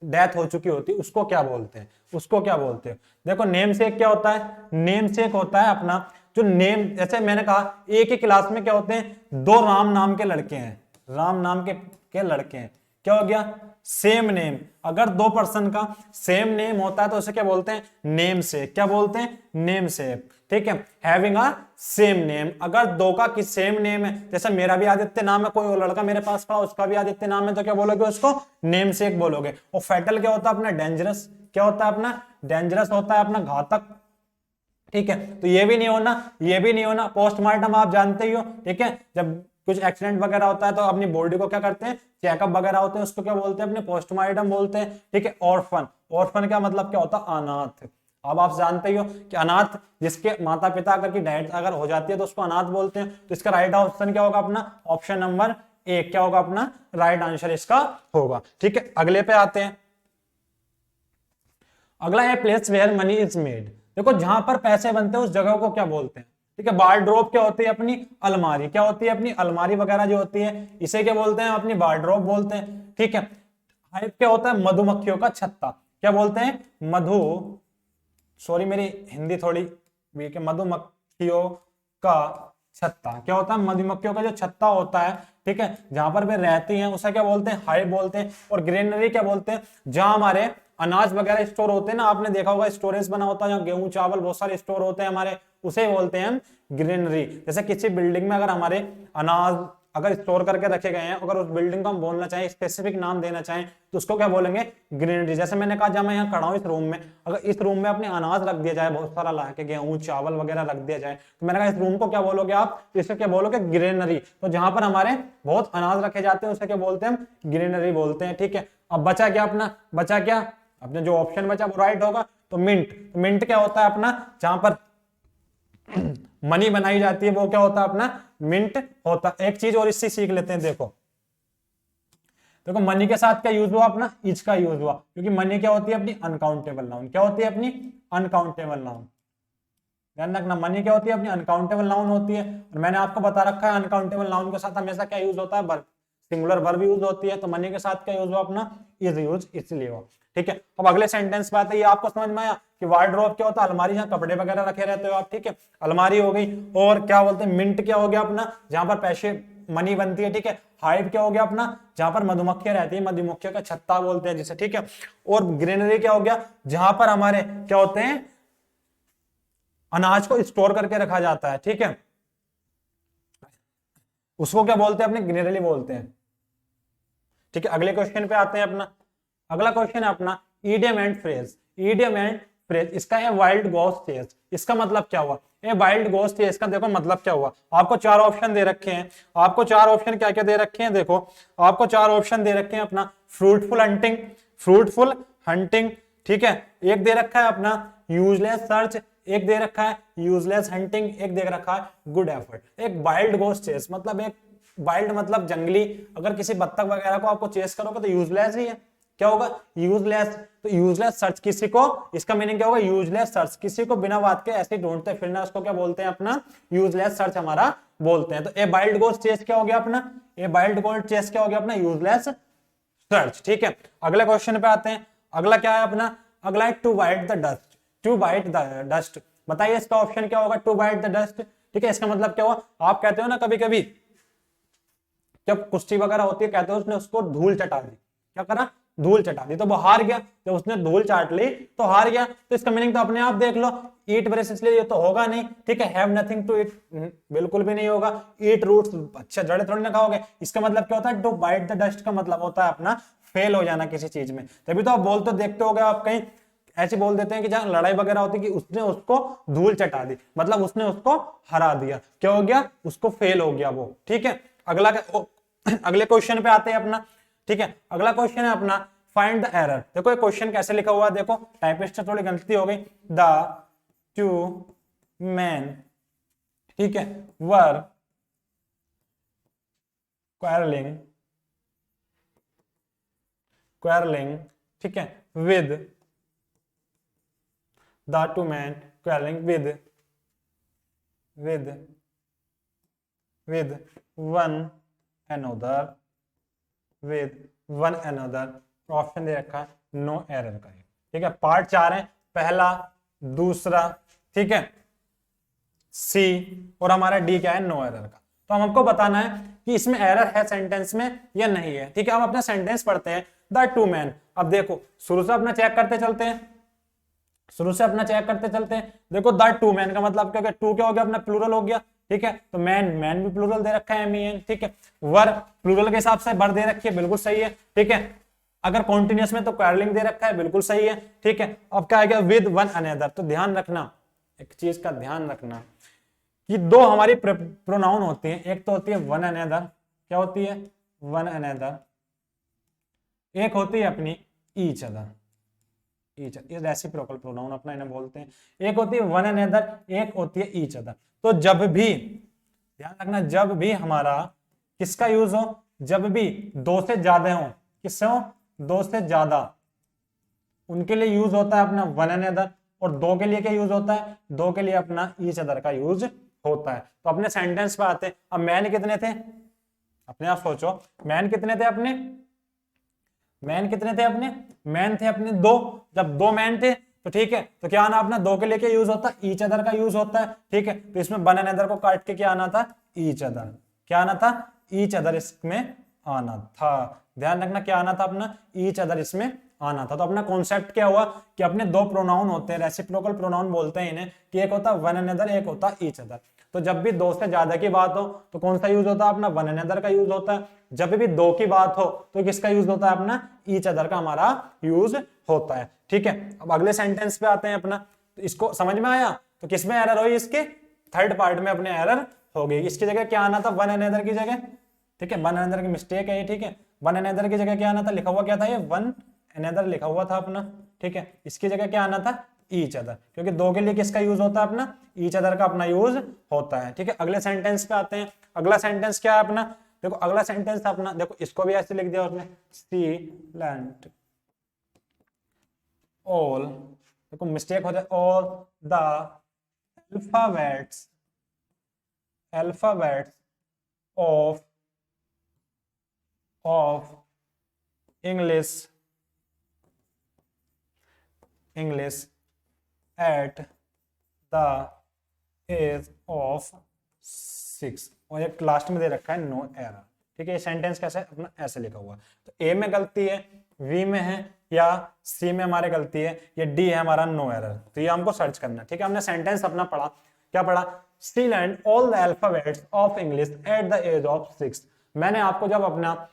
डेथ हो चुकी होती है उसको क्या बोलते हैं, उसको क्या बोलते हैं। देखो नेम सेक क्या होता है, नेम सेक होता है अपना जो नेम, जैसे मैंने कहा एक ही क्लास में क्या होते हैं, दो राम नाम के लड़के हैं, राम नाम के लड़के हैं, क्या हो गया, सेम नेम। अगर दो पर्सन का सेम नेम होता है तो उसे क्या बोलते हैं, नेम सेक। क्या बोलते हैं, नेम सेक। ठीक है, हैविंग अ सेम नेम, अगर दो का कि सेम नेम है, जैसे मेरा भी आदित्य नाम है, कोई और लड़का मेरे पास खड़ा उसका भी आदित्य नाम है, तो क्या बोलोगे, उसको नेम सेक बोलोगे। और फैटल क्या होता है अपना, डेंजरस। क्या होता है अपना, डेंजरस होता है अपना घातक। ठीक है, तो ये भी नहीं होना, ये भी नहीं होना। पोस्टमार्टम आप जानते ही हो। ठीक है, जब कुछ एक्सीडेंट वगैरह होता है तो अपनी बॉडी को क्या करते हैं, चेकअप वगैरह होते हैं, उसको क्या बोलते हैं, अपने पोस्टमार्टम बोलते हैं। ठीक है, ऑर्फन, ऑर्फन का मतलब क्या होता है, अनाथ। अब आप जानते ही हो कि अनाथ जिसके माता पिता अगर की डेथ अगर हो जाती है तो उसको अनाथ बोलते हैं। तो इसका राइट ऑप्शन क्या होगा अपना, ऑप्शन नंबर एक क्या होगा अपना, राइट आंसर इसका होगा। ठीक है, अगले पे आते हैं। अगला है place where money is made. देखो जहां पर पैसे बनते हैं उस जगह को क्या बोलते हैं। ठीक है, वार्डरोब क्या होती है अपनी, अलमारी। क्या होती है अपनी, अलमारी वगैरह जो होती है इसे क्या बोलते हैं, अपनी वार्डरोब बोलते हैं। ठीक है, हाइव क्या होता है, मधुमक्खियों का छत्ता। क्या बोलते हैं, सॉरी मेरी हिंदी थोड़ी वीक है, मधुमक्खियों का छत्ता। क्या होता है, मधुमक्खियों का जो छत्ता होता है, ठीक है, जहां पर वे रहती हैं उसे क्या बोलते हैं, हाइव बोलते हैं। और ग्रेनरी क्या बोलते हैं, जहां हमारे अनाज वगैरह स्टोर होते हैं ना, आपने देखा होगा स्टोरेज बना होता है जहाँ गेहूं चावल बहुत सारे स्टोर होते हैं हमारे, उसे बोलते हैं हम ग्रेनरी। जैसे किसी बिल्डिंग में अगर हमारे अनाज अगर स्टोर करके रखे गए हैं, अगर उस बिल्डिंग को हम बोलना चाहें, स्पेसिफिक नाम देना चाहें तो उसको क्या बोलेंगे, ग्रेनरी। जैसे मैंने कहा जब मैं यहाँ खड़ा हूँ इस रूम में, अगर इस रूम में अपने अनाज रख दिया जाए, बहुत सारा ला के गेहूं चावल वगैरह रख दिया जाए, तो मैंने कहा इस रूम को क्या बोलोगे आप, इसको क्या बोलोगे, ग्रेनरी। तो जहां पर हमारे बहुत अनाज रखे जाते हैं उसे क्या बोलते हैं, हम ग्रेनरी बोलते हैं। ठीक है, अब बचा क्या अपना, बचा क्या अपने जो ऑप्शन बचा वो राइट होगा। तो मिंट, मिंट क्या होता है अपना, जहां पर मनी बनाई जाती है वो क्या होता है अपना, मिंट होता। एक चीज और इससे सीख लेते हैं। देखो देखो मनी के साथ क्या यूज हुआ अपना, इज का यूज हुआ, क्योंकि मनी क्या होती है अपनी, अनकाउंटेबल नाउन। क्या होती है अपनी, अनकाउंटेबल नाउन। ध्यान रखना, मनी क्या होती है अपनी, अनकाउंटेबल नाउन होती है। और मैंने आपको बता रखा है अनकाउंटेबल नाउन के साथ हमेशा क्या यूज होता है, वर्ब, सिंगुलर वर्ब यूज होती है। तो मनी के साथ क्या यूज हुआ अपना, इज यूज इसलिए हुआ। ठीक है, अब अगले सेंटेंस पे आते हैं। ये आपको समझ में आया कि वार्डरोब क्या होता है, अलमारी जहां कपड़े वगैरह रखे रहते हो आप। ठीक है, अलमारी हो गई। और क्या बोलते हैं, मिंट क्या हो गया अपना, जहां पर पैसे मनी बनती है। ठीक है, हाइव क्या हो गया अपना, जहां पर मधुमक्खियां रहती है, मधुमक्खियों का छत्ता बोलते हैं जिसे। ठीक है, और ग्रेनरी क्या हो गया, जहां पर हमारे क्या होते हैं, अनाज को स्टोर करके रखा जाता है। ठीक है, उसको क्या बोलते हैं, अपने ग्रेनरी बोलते हैं। ठीक है, अगले क्वेश्चन पे आते हैं अपना। अगला क्वेश्चन है अपना idiom and phrase. Idiom and phrase, इसका है वाइल्ड गोस चेस। इसका मतलब क्या हुआ, ये वाइल्ड गोस चेस का देखो मतलब क्या हुआ। आपको चार ऑप्शन दे रखे हैं, आपको चार ऑप्शन क्या क्या दे रखे हैं, देखो आपको चार ऑप्शन दे रखे हैं अपना, फ्रूटफुल हंटिंग, फ्रूटफुल हंटिंग। ठीक है, एक दे रखा है अपना यूजलेस सर्च, एक दे रखा है यूजलेस हंटिंग, एक दे रखा है गुड एफर्ट। एक वाइल्ड गोस चेस मतलब, एक वाइल्ड मतलब जंगली, अगर किसी बत्तख वगैरह को आपको चेस करोगे तो यूजलेस ही है। क्या होगा, यूजलेस। तो यूजलेस सर्च किसी को, इसका मीनिंग क्या होगा, यूजलेस सर्च, किसी को बिना बात के ऐसे ढूंढते फिरना, उसको क्या बोलते हैं अपना, यूजलेस सर्च हमारा बोलते हैं। तो ए वाइल्ड गोस्ट चेस क्या हो गया अपना, ए वाइल्ड गोस्ट चेस क्या हो गया अपना, यूजलेस सर्च। ठीक है, अगले क्वेश्चन पे आते हैं। अगला क्या है अपना, अगला है to bite the dust. To bite the dust, बताइए इसका ऑप्शन क्या होगा, टू बाइट द डस्ट। ठीक है, इसका मतलब क्या हुआ, आप कहते हो ना कभी कभी जब कुश्ती वगैरह होती है, कहते हो उसने उसको धूल चटा दी, क्या करा, धूल चटा दी, तो वो हार गया। जब उसने धूल चाट ली तो हार गया। तो इसका मीनिंग तो अपने आप देख लो, ईट ब्रेस, इसलिए ये तो होगा नहीं। ठीक है, हैव नथिंग टू ईट, बिल्कुल भी नहीं होगा। ईट रूट्स, अच्छा जड़े थोड़ी ना खाओगे। इसका मतलब क्या होता है, टू बाइट द डस्ट का मतलब होता है अपना फेल हो जाना किसी चीज में। तभी तो आप बोल तो देखते होगे आप कहीं ऐसे बोल देते हैं कि जहां लड़ाई वगैरह होती है कि उसने उसको धूल चटा दी, मतलब उसने उसको हरा दिया, क्या हो गया, उसको फेल हो गया वो। ठीक है, अगले क्वेश्चन पे आते हैं अपना। ठीक है, अगला क्वेश्चन है अपना फाइंड द एरर। देखो ये क्वेश्चन कैसे लिखा हुआ है, देखो टाइपिस्ट से थोड़ी गलती हो गई। द टू मैन, ठीक है, वर quarreling, ठीक है, with the two men quarreling with one another, with one another। Option दे रखा है नो एरर का। ठीक है, पार्ट 4 है, पहला, दूसरा, ठीक है, सी, और हमारा डी क्या है, नो एरर का। तो हमको बताना है कि इसमें एरर है सेंटेंस में या नहीं है। ठीक है, हम अपना सेंटेंस पढ़ते हैं, द टू मैन। अब देखो शुरू से अपना चेक करते चलते हैं, देखो द टू मैन का मतलब क्या, टू क्या हो गया अपना, प्लूरल हो गया। ठीक है, तो मैन भी प्लूरल दे रखा है, MEN। ठीक है, वर प्लूरल के हिसाब से वर दे रखी है, बिल्कुल सही है। ठीक है, अगर कॉन्टिन्यूस में तो क्वारलिंग दे रखा है, बिल्कुल सही है। ठीक है, अब क्या आएगा, विद वन अनदर। तो ध्यान रखना, एक चीज का ध्यान रखना कि दो हमारी प्रोनाउन होती हैं, एक तो होती है वन अनदर, क्या होती है, वन अनदर, एक होती है अपनी ईच अदर, रेसिप्रोकल प्रोनाउन अपना इन्हें बोलते हैं। एक होती है वन अनदर, एक होती है ईच अदर। तो जब भी ध्यान रखना, जब भी हमारा किसका यूज हो, जब भी दो से ज्यादा हो, किससे हो, दो से ज्यादा, उनके लिए यूज होता है अपना वन अनदर। और दो के लिए क्या यूज होता है, दो के लिए अपना ईच अदर का यूज होता है। तो अपने सेंटेंस पे आते हैं। अब मैन कितने थे, अपने आप सोचो, मैन कितने थे अपने, मैन थे अपने दो। जब दो मैन थे तो ठीक है, तो क्या आना अपना, दो के लिए क्या यूज होता है, ईच अदर का यूज होता है। ठीक है, तो इसमें वन अनदर को काट के क्या आना था, ईच अदर, क्या आना था, ईच अदर इसमें आना था। ध्यान रखना क्या आना था अपना, ईच अदर इसमें आना था। तो अपना कॉन्सेप्ट क्या हुआ कि अपने दो प्रोनाउन होते हैं, रेसिप्रोकल प्रोनाउन बोलते हैं इन्हें, कि एक होता है वन अनदर, एक होता है ईच अदर। तो जब भी दो से ज्यादा की बात हो तो कौन सा यूज होता है अपना, वन अनदर का यूज होता है। जब भी दो की बात हो तो किसका यूज होता है अपना, ईच अदर का हमारा यूज होता है। ठीक है, अब अगले सेंटेंस पे आते हैं अपना। तो इसको समझ में आया, तो किसमें एरर हुई, इसके थर्ड पार्ट में अपने एरर हो गई। इसकी जगह क्या आना था, वन अनदर की जगह। ठीक है, वन अनदर की मिस्टेक है ये। ठीक है, वन अनदर की जगह क्या आना था, लिखा हुआ क्या था, ये वन अनदर लिखा हुआ था अपना। ठीक है, इसकी जगह क्या आना था, ईच अदर, क्योंकि दो के लिए किसका यूज होता है अपना, ईच अदर का अपना यूज होता है। ठीक है, अगले सेंटेंस पे आते हैं। अगला सेंटेंस क्या है अपना, देखो अगला सेंटेंस था अपना, देखो इसको भी ऐसे लिख दिया उसने, सी लैंड ऑल, देखो मिस्टेक हो जाए, all the alphabets of English at the age of 6। और एक लास्ट में दे रखा है नो एरर। ठीक है, ये सेंटेंस कैसे है अपना, ऐसे लिखा हुआ है। तो ए में गलती है, वी में है, या सी में हमारे गलती है, या डी है हमारा नो एरर। तो ये हमको सर्च करना है। ठीक है, हमने सेंटेंस अपना पढ़ा, क्या पढ़ा, see learn all the alphabets of English at the age of 6। मैंने आपको जब अपना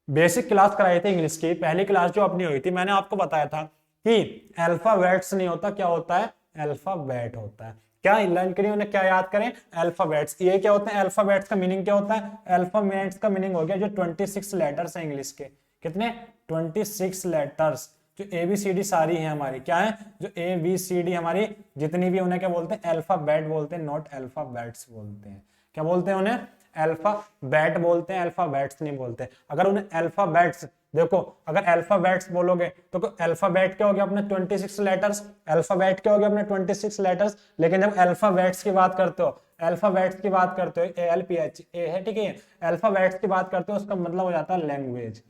बेसिक क्लास कराई थी इंग्लिश की, पहली क्लास जो अपनी हुई थी, मैंने आपको बताया था कि अल्फाबेट्स नहीं होता, क्या होता है, अल्फाबेट होता है। क्या लर्न करिए, उन्हें क्या याद करें, अल्फाबेट्स। ये क्या होते हैं, अल्फाबेट्स का मीनिंग क्या होता है, अल्फाबेट्स का मीनिंग हो गया जो 26 लेटर्स हैं इंग्लिश के। कितने, 26 लेटर्स। जो ABCD सारी है हमारी, क्या है, जो ABCD हमारी जितनी भी, उन्हें क्या बोलते हैं, अल्फाबेट बोलते हैं, नॉट अल्फाबेट्स बोलते हैं। क्या बोलते हैं उन्हें, अल्फाबेट बोलते हैं, अल्फाबेट्स नहीं बोलते। अगर उन्हें अल्फाबेट्स, देखो अगर अल्फाबेट्स बोलोगे तो अल्फाबेट क्या हो गया अपने 26 लेटर्स, अल्फाबेट क्या हो गया अपने 26 लेटर्स। लेकिन जब अल्फाबेट्स की बात करते हो, ALPH ए है, ठीक है, अल्फाबेट्स की बात करते हो, उसका मतलब हो जाता है लैंग्वेज।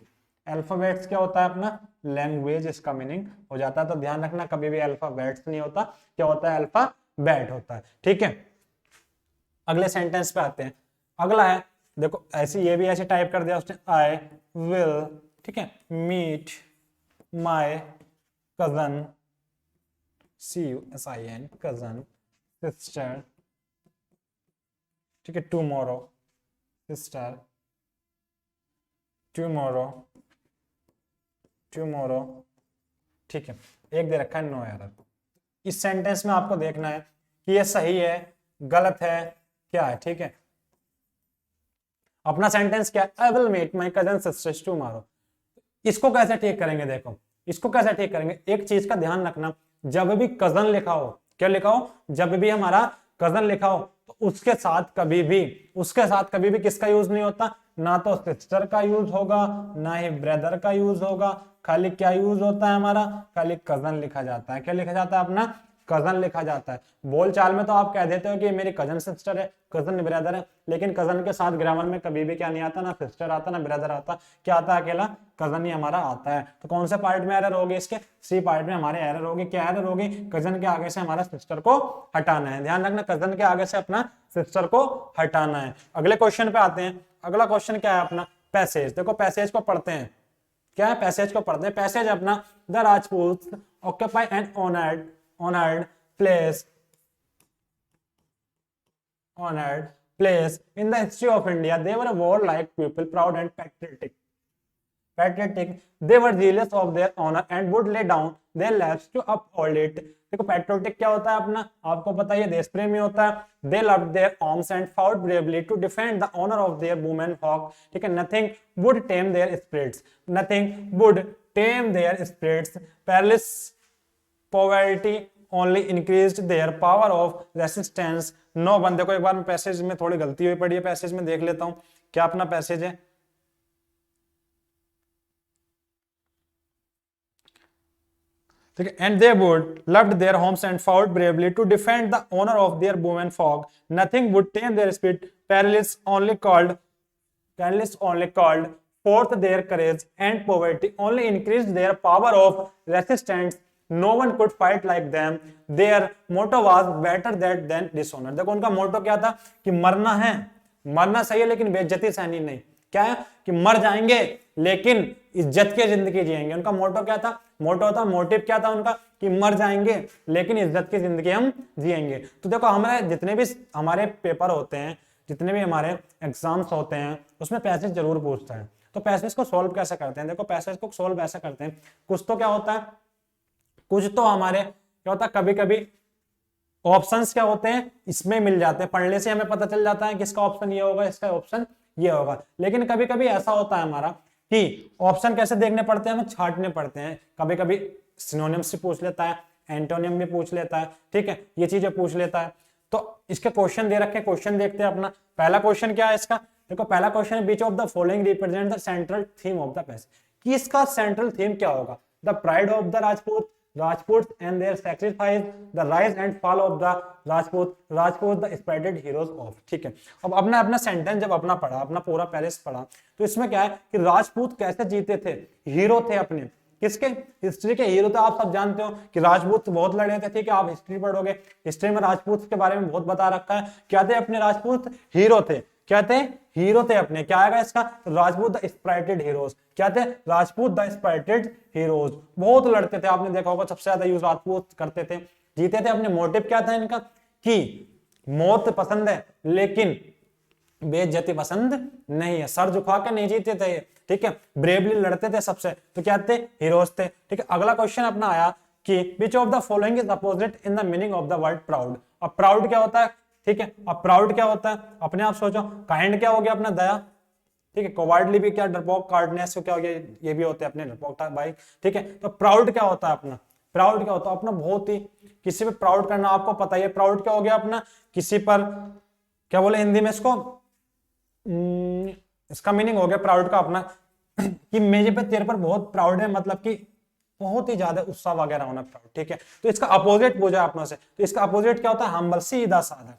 अल्फाबेट्स क्या होता है अपना, लैंग्वेज, इसका मीनिंग हो जाता है। तो ध्यान रखना, कभी भी अल्फाबेट्स नहीं होता, क्या होता है, अल्फाबेट होता है। ठीक है, अगले सेंटेंस पे आते हैं। अगला है, देखो ऐसे, ये भी ऐसे टाइप कर दिया उसने, आई विल, ठीक है, meet my cousin, CUSIN, cousin, sister, ठीक है, टुमारो, सिस्टर, टुमारो टुमारो, ठीक है, एक दे रखा है नो एरर। इस सेंटेंस में आपको देखना है कि ये सही है, गलत है, क्या है, ठीक है। अपना सेंटेंस क्या है, I will meet my cousin sisters tomorrow. इसको कैसे ठीक करेंगे, देखो इसको कैसे ठीक करेंगे। एक चीज का ध्यान रखना, जब भी कजन लिखा हो, क्या लिखा हो, जब भी हमारा कजन लिखा हो तो उसके साथ कभी भी किसका यूज नहीं होता, ना तो सिस्टर का यूज होगा, ना ही ब्रदर का यूज होगा। खाली क्या यूज होता है हमारा, खाली कजन लिखा जाता है। क्या लिखा जाता है, अपना कजन लिखा जाता है। बोल चाल में तो आप कह देते हो कि मेरी कजन सिस्टर है, कजन ब्रदर है, लेकिन कजन के साथ ग्रामर में कभी भी क्या नहीं आता, ना सिस्टर आता ना ब्रदर आता, क्या आता है, अकेला कजन ही हमारा आता है। तो कौन से पार्ट में एरर होगी, इसके सी पार्ट में हमारे एरर होगी। क्या एरर होगी, कजन के आगे से हमारा सिस्टर को हटाना है। ध्यान रखना, कजन के आगे से अपना सिस्टर को हटाना है। अगले क्वेश्चन पे आते हैं। अगला क्वेश्चन क्या है अपना, पैसेज। देखो पैसेज को पढ़ते हैं, क्या है, पैसेज को पढ़ते हैं। पैसेज अपना, the Rajput occupy an honored place in the history of India. They were warlike people, proud and patriotic. They were zealous of their honor and would lay down their lives to uphold it. देखो पैट्रियोटिक क्या होता है अपना, आपको पता है, देश प्रेमी होता है। They loved their arms and fought bravely to defend the honor of their women folk. ठीक है, nothing would tame their spirits. Perilous poverty only increased their power of resistance. No बंदे को, एक बार में पैसेज में थोड़ी गलती हुई पड़ी है, पैसेज में देख लेता हूं क्या अपना पैसेज है। ठीक है, and they would loved their homes and fought bravely to defend the honour of their women folk, nothing would tame their spirit, perilous only called forth their courage and poverty only increased their power of resistance. No one could fight like them. Their motto was better that than dishonor. देखो उनका मोटो क्या था कि मरना है, मरना सही है लेकिन बेइज्जती सहनी नहीं। क्या है कि मर जाएंगे लेकिन इज्जत की जिंदगी जिएंगे। उनका मोटो क्या था, मोटो था, मोटिव क्या था उनका कि मर जाएंगे लेकिन इज्जत की जिंदगी हम जिएंगे। तो देखो हमारे जितने भी हमारे पेपर होते हैं, जितने भी हमारे एग्जाम्स होते हैं, उसमें पैसेज जरूर पूछता है। तो पैसेज को सॉल्व कैसे करते हैं, देखो पैसेज को सॉल्व ऐसे करते हैं। कुछ तो क्या होता है, कुछ तो हमारे क्या होता है, कभी कभी ऑप्शंस क्या होते हैं इसमें मिल जाते हैं, पढ़ने से हमें पता चल जाता है कि इसका ऑप्शन ये होगा, इसका ऑप्शन ये होगा। लेकिन कभी कभी ऐसा होता है हमारा कि ऑप्शन कैसे देखने पड़ते हैं, हमें छांटने पड़ते हैं। कभी कभी सिनोनिम्स से पूछ लेता है, एंटोनियम भी पूछ लेता है, ठीक है, ये चीजें पूछ लेता है। तो इसके क्वेश्चन दे रखे, क्वेश्चन देखते हैं अपना। पहला क्वेश्चन क्या है इसका, देखो पहला क्वेश्चन है which of the following represent the central theme of the passage, कि इसका सेंट्रल थीम क्या होगा, the pride of the Rajput and their sacrifice, the rise and fall of the Rajput the spreaded heroes of. ठीक है, अब अपना अपना सेंटेंस जब अपना पढ़ा, अपना पूरा पैलेस पढ़ा, तो इसमें क्या है कि राजपूत कैसे जीते थे, हीरो थे अपने, किसके, हिस्ट्री के हीरो थे। आप सब जानते हो कि राजपूत बहुत लड़े थे, ठीक है, आप हिस्ट्री पढ़ोगे, हिस्ट्री में राजपूत के बारे में बहुत बता रखा है। क्या थे अपने राजपूत, हीरो थे। क्या थे, हीरो थे अपने। क्या आएगा इसका, राजपूत द स्प्राइटेड हीरोज। क्या थे, राजपूत द स्प्राइटेड हीरोज। बहुत लड़ते थे, आपने देखा होगा सबसे ज्यादा यूज राजपूत करते थे, जीते थे। अपने मोटिव क्या था इनका कि मौत पसंद है लेकिन बेइज्जती पसंद नहीं है, सर झुका के नहीं जीते थे, ठीक है, ब्रेवली लड़ते थे सबसे, तो क्या थे, हीरोज थे। ठीक है, अगला क्वेश्चन अपना आया कि which of the following is opposite in the meaning of the word proud. अब प्राउड क्या होता है, ठीक है, अब प्राउड क्या होता है, अपने आप सोचो। काइंड क्या हो गया अपना, दया, ठीक है, कोवार्डली भी क्या, डरपोक, कार्डनेस क्या हो गया, ये भी होते हैं अपने डरपोक भाई, ठीक है। तो प्राउड क्या होता है अपना, प्राउड क्या होता है अपना, बहुत ही किसी पे प्राउड करना, आपको पता ही है। प्राउड क्या हो गया अपना, किसी पर, क्या बोले हिंदी में इसको, इसका मीनिंग हो गया प्राउड का अपना कि मेरे पे, तेरे पर बहुत प्राउड है, मतलब कि बहुत ही ज्यादा उत्साह वगैरह होना, प्राउड। ठीक है, तो इसका अपोजिट पूछा आपने से, तो इसका अपोजिट क्या होता है, हम्बल, सीधा साधा।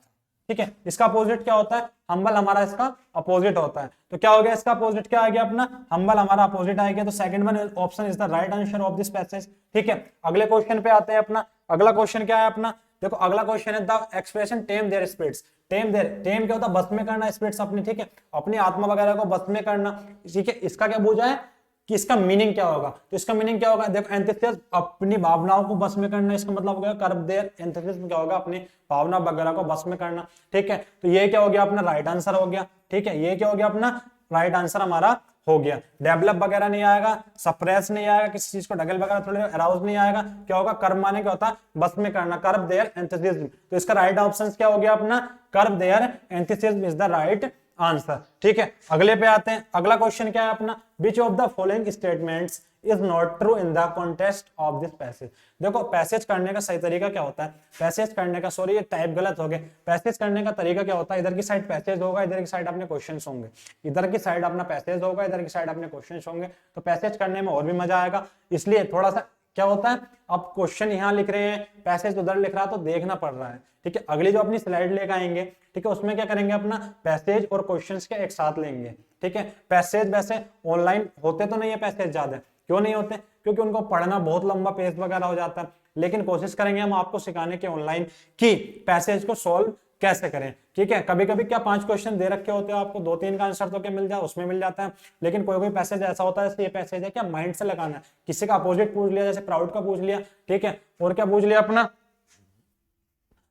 ठीक है, इसका अपोजिट क्या होता है, हम्बल हमारा इसका अपोजिट होता है। तो क्या हो गया इसका अपोजिट, क्या आ गया अपना, हम्बल हमारा अपोजिट आ गया। तो second one option is the right answer of this passage. ठीक है, अगले क्वेश्चन पे आते हैं अपना। अगला क्वेश्चन क्या है अपना, देखो अगला क्वेश्चन है the expression tame their spirits. Tame क्या होता है, बस में करना स्पिरिट्स अपनी, ठीक है, अपनी आत्मा वगैरह को बस में करना। ठीक है, इसका क्या पूछा है कि इसका मीनिंग क्या होगा, तो इसका मीनिंग क्या होगा, देखो एंथिसिस, अपनी भावनाओं को बस में करना, इसका मतलब हो गया कर्ब देयर एंथिसिस में क्या होगा, अपनी भावना वगैरह को बस में करना। ठीक है, तो ये क्या हो गया अपना राइट आंसर हो गया। ठीक है, ये क्या हो गया अपना राइट आंसर हमारा हो गया। डेवलप वगैरह नहीं आएगा, सप्रेस नहीं आएगा, किसी चीज को ढकेल वगैरह थोड़े अराउज नहीं आएगा। क्या होगा, कर्व माने क्या होता है, बस में करना, कर्व देयर एंथुसिज्म। तो इसका राइट ऑप्शन क्या हो गया अपना, curb their enthusiasm is the right answer. ठीक है, अगले पे आते हैं। अगला क्वेश्चन क्या है अपना, which of the following statements is not true in the context of this passage. देखो पैसेज करने का सही तरीका क्या होता है, पैसेज करने का, सॉरी ये टाइप गलत हो गया, पैसेज करने का तरीका क्या होता है, इधर की साइड पैसेज होगा, इधर की साइड अपने क्वेश्चंस होंगे, इधर की साइड अपना पैसेज होगा, इधर की साइड अपने क्वेश्चंस होंगे। तो पैसेज करने में और भी मजा आएगा। इसलिए थोड़ा सा क्या होता है, आप क्वेश्चन यहाँ लिख रहे हैं, पैसेज उधर लिख रहा है, तो देखना पड़ रहा है। ठीक है, अगली जो अपनी स्लाइड लेकर आएंगे, ठीक है, उसमें क्या करेंगे, अपना पैसेज और क्वेश्चंस के एक साथ लेंगे। ठीक है, पैसेज वैसे ऑनलाइन होते तो नहीं है पैसेज ज्यादा, क्यों नहीं होते, क्योंकि उनको पढ़ना बहुत लंबा पेज वगैरह हो जाता है। लेकिन कोशिश करेंगे हम आपको सिखाने के ऑनलाइन कि पैसेज को सॉल्व कैसे करें। ठीक है, कभी कभी क्या 5 क्वेश्चन दे रखे होते हैं आपको, 2-3 का आंसर तो क्या मिल जाए, उसमें मिल जाता है। लेकिन कोई कोई पैसेज ऐसा होता है, ये पैसेज है क्या माइंड से लगाना है, किसी का अपोजिट पूछ लिया, जैसे प्राउड का पूछ लिया। ठीक है, और क्या पूछ लिया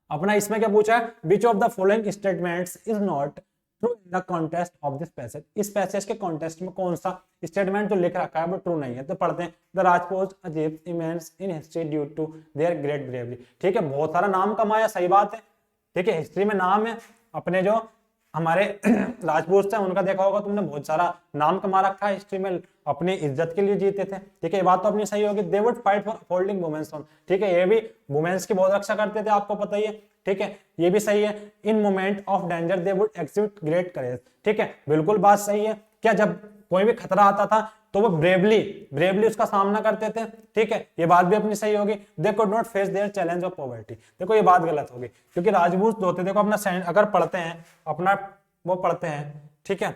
अपना इसमें क्या पूछा है, which of the following statements is not true in the context of this passage. इस पैसेज के कॉन्टेक्स्ट में कौन सा स्टेटमेंट जो लिख रखा है वो ट्रू नहीं है। तो पढ़ते हैं, the Rajput achieved immense in history due to their great bravery. ठीक है, बहुत सारा नाम कमाया, सही बात है। ठीक है, हिस्ट्री में नाम है, अपने जो हमारे राजपूत थे उनका देखा होगा तुमने, बहुत सारा नाम कमा रखा है हिस्ट्री में, अपनी इज्जत के लिए जीते थे। ठीक है, ये बात तो अपनी सही होगी। They would fight for holding women's on. ठीक है, ये भी वुमेन्स की बहुत रक्षा करते थे, आपको पता ही है। ठीक है, ये भी सही है। In moment of danger they would exhibit great courage. ठीक है, बिल्कुल बात सही है। क्या जब कोई भी खतरा आता था तो वो ब्रेवली उसका सामना करते थे। ठीक है, ये बात भी अपनी सही होगी। They could not face their challenge of poverty. देखो ये बात गलत होगी, क्योंकि राजपूत होते देखो अपना अगर पढ़ते हैं अपना वो पढ़ते हैं, ठीक है,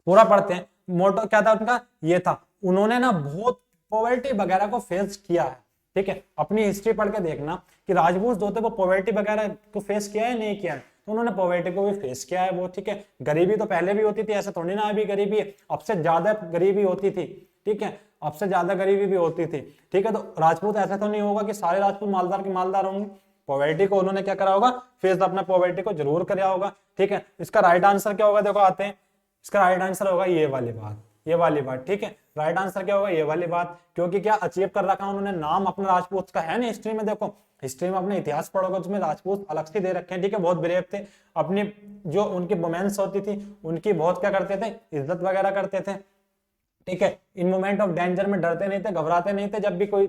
पूरा पढ़ते हैं, मोटो क्या था उनका, ये था, उन्होंने ना बहुत पॉवर्टी वगैरह को फेस किया है। ठीक है, अपनी हिस्ट्री पढ़ के देखना कि राजपूत जो थे वो पॉवर्टी वगैरह को फेस किया है नहीं किया है, तो उन्होंने पॉवर्टी को भी फेस किया है वो। ठीक है, गरीबी तो पहले भी होती थी, ऐसा थोड़ी ना अभी गरीबी है, अब से ज्यादा गरीबी होती थी। ठीक है, अब से ज्यादा गरीबी भी होती थी। ठीक है, तो राजपूत ऐसा तो नहीं होगा कि सारे राजपूत मालदार के मालदार होंगे, पॉवर्टी को उन्होंने क्या करा होगा, फेस अपना पॉवर्टी को जरूर कराया होगा। ठीक है, इसका राइट आंसर क्या होगा, देखो आते हैं, इसका राइट आंसर होगा ये वाली बात। ठीक है, राइट आंसर क्या होगा, ये वाली बात, क्योंकि क्या अचीव कर रखा उन्होंने, नाम अपना राजपूत का है ना हिस्ट्री में। देखो हिस्ट्री में अपने इतिहास पढ़ोगे उसमें राजपूत अलग से दे रखे हैं। ठीक है, बहुत ब्रेव थे, अपनी जो उनकी वुमेन्स होती थी उनकी बहुत क्या करते थे, इज्जत वगैरह करते थे। ठीक है, इन मोमेंट ऑफ डेंजर में डरते नहीं थे, घबराते नहीं थे, जब भी कोई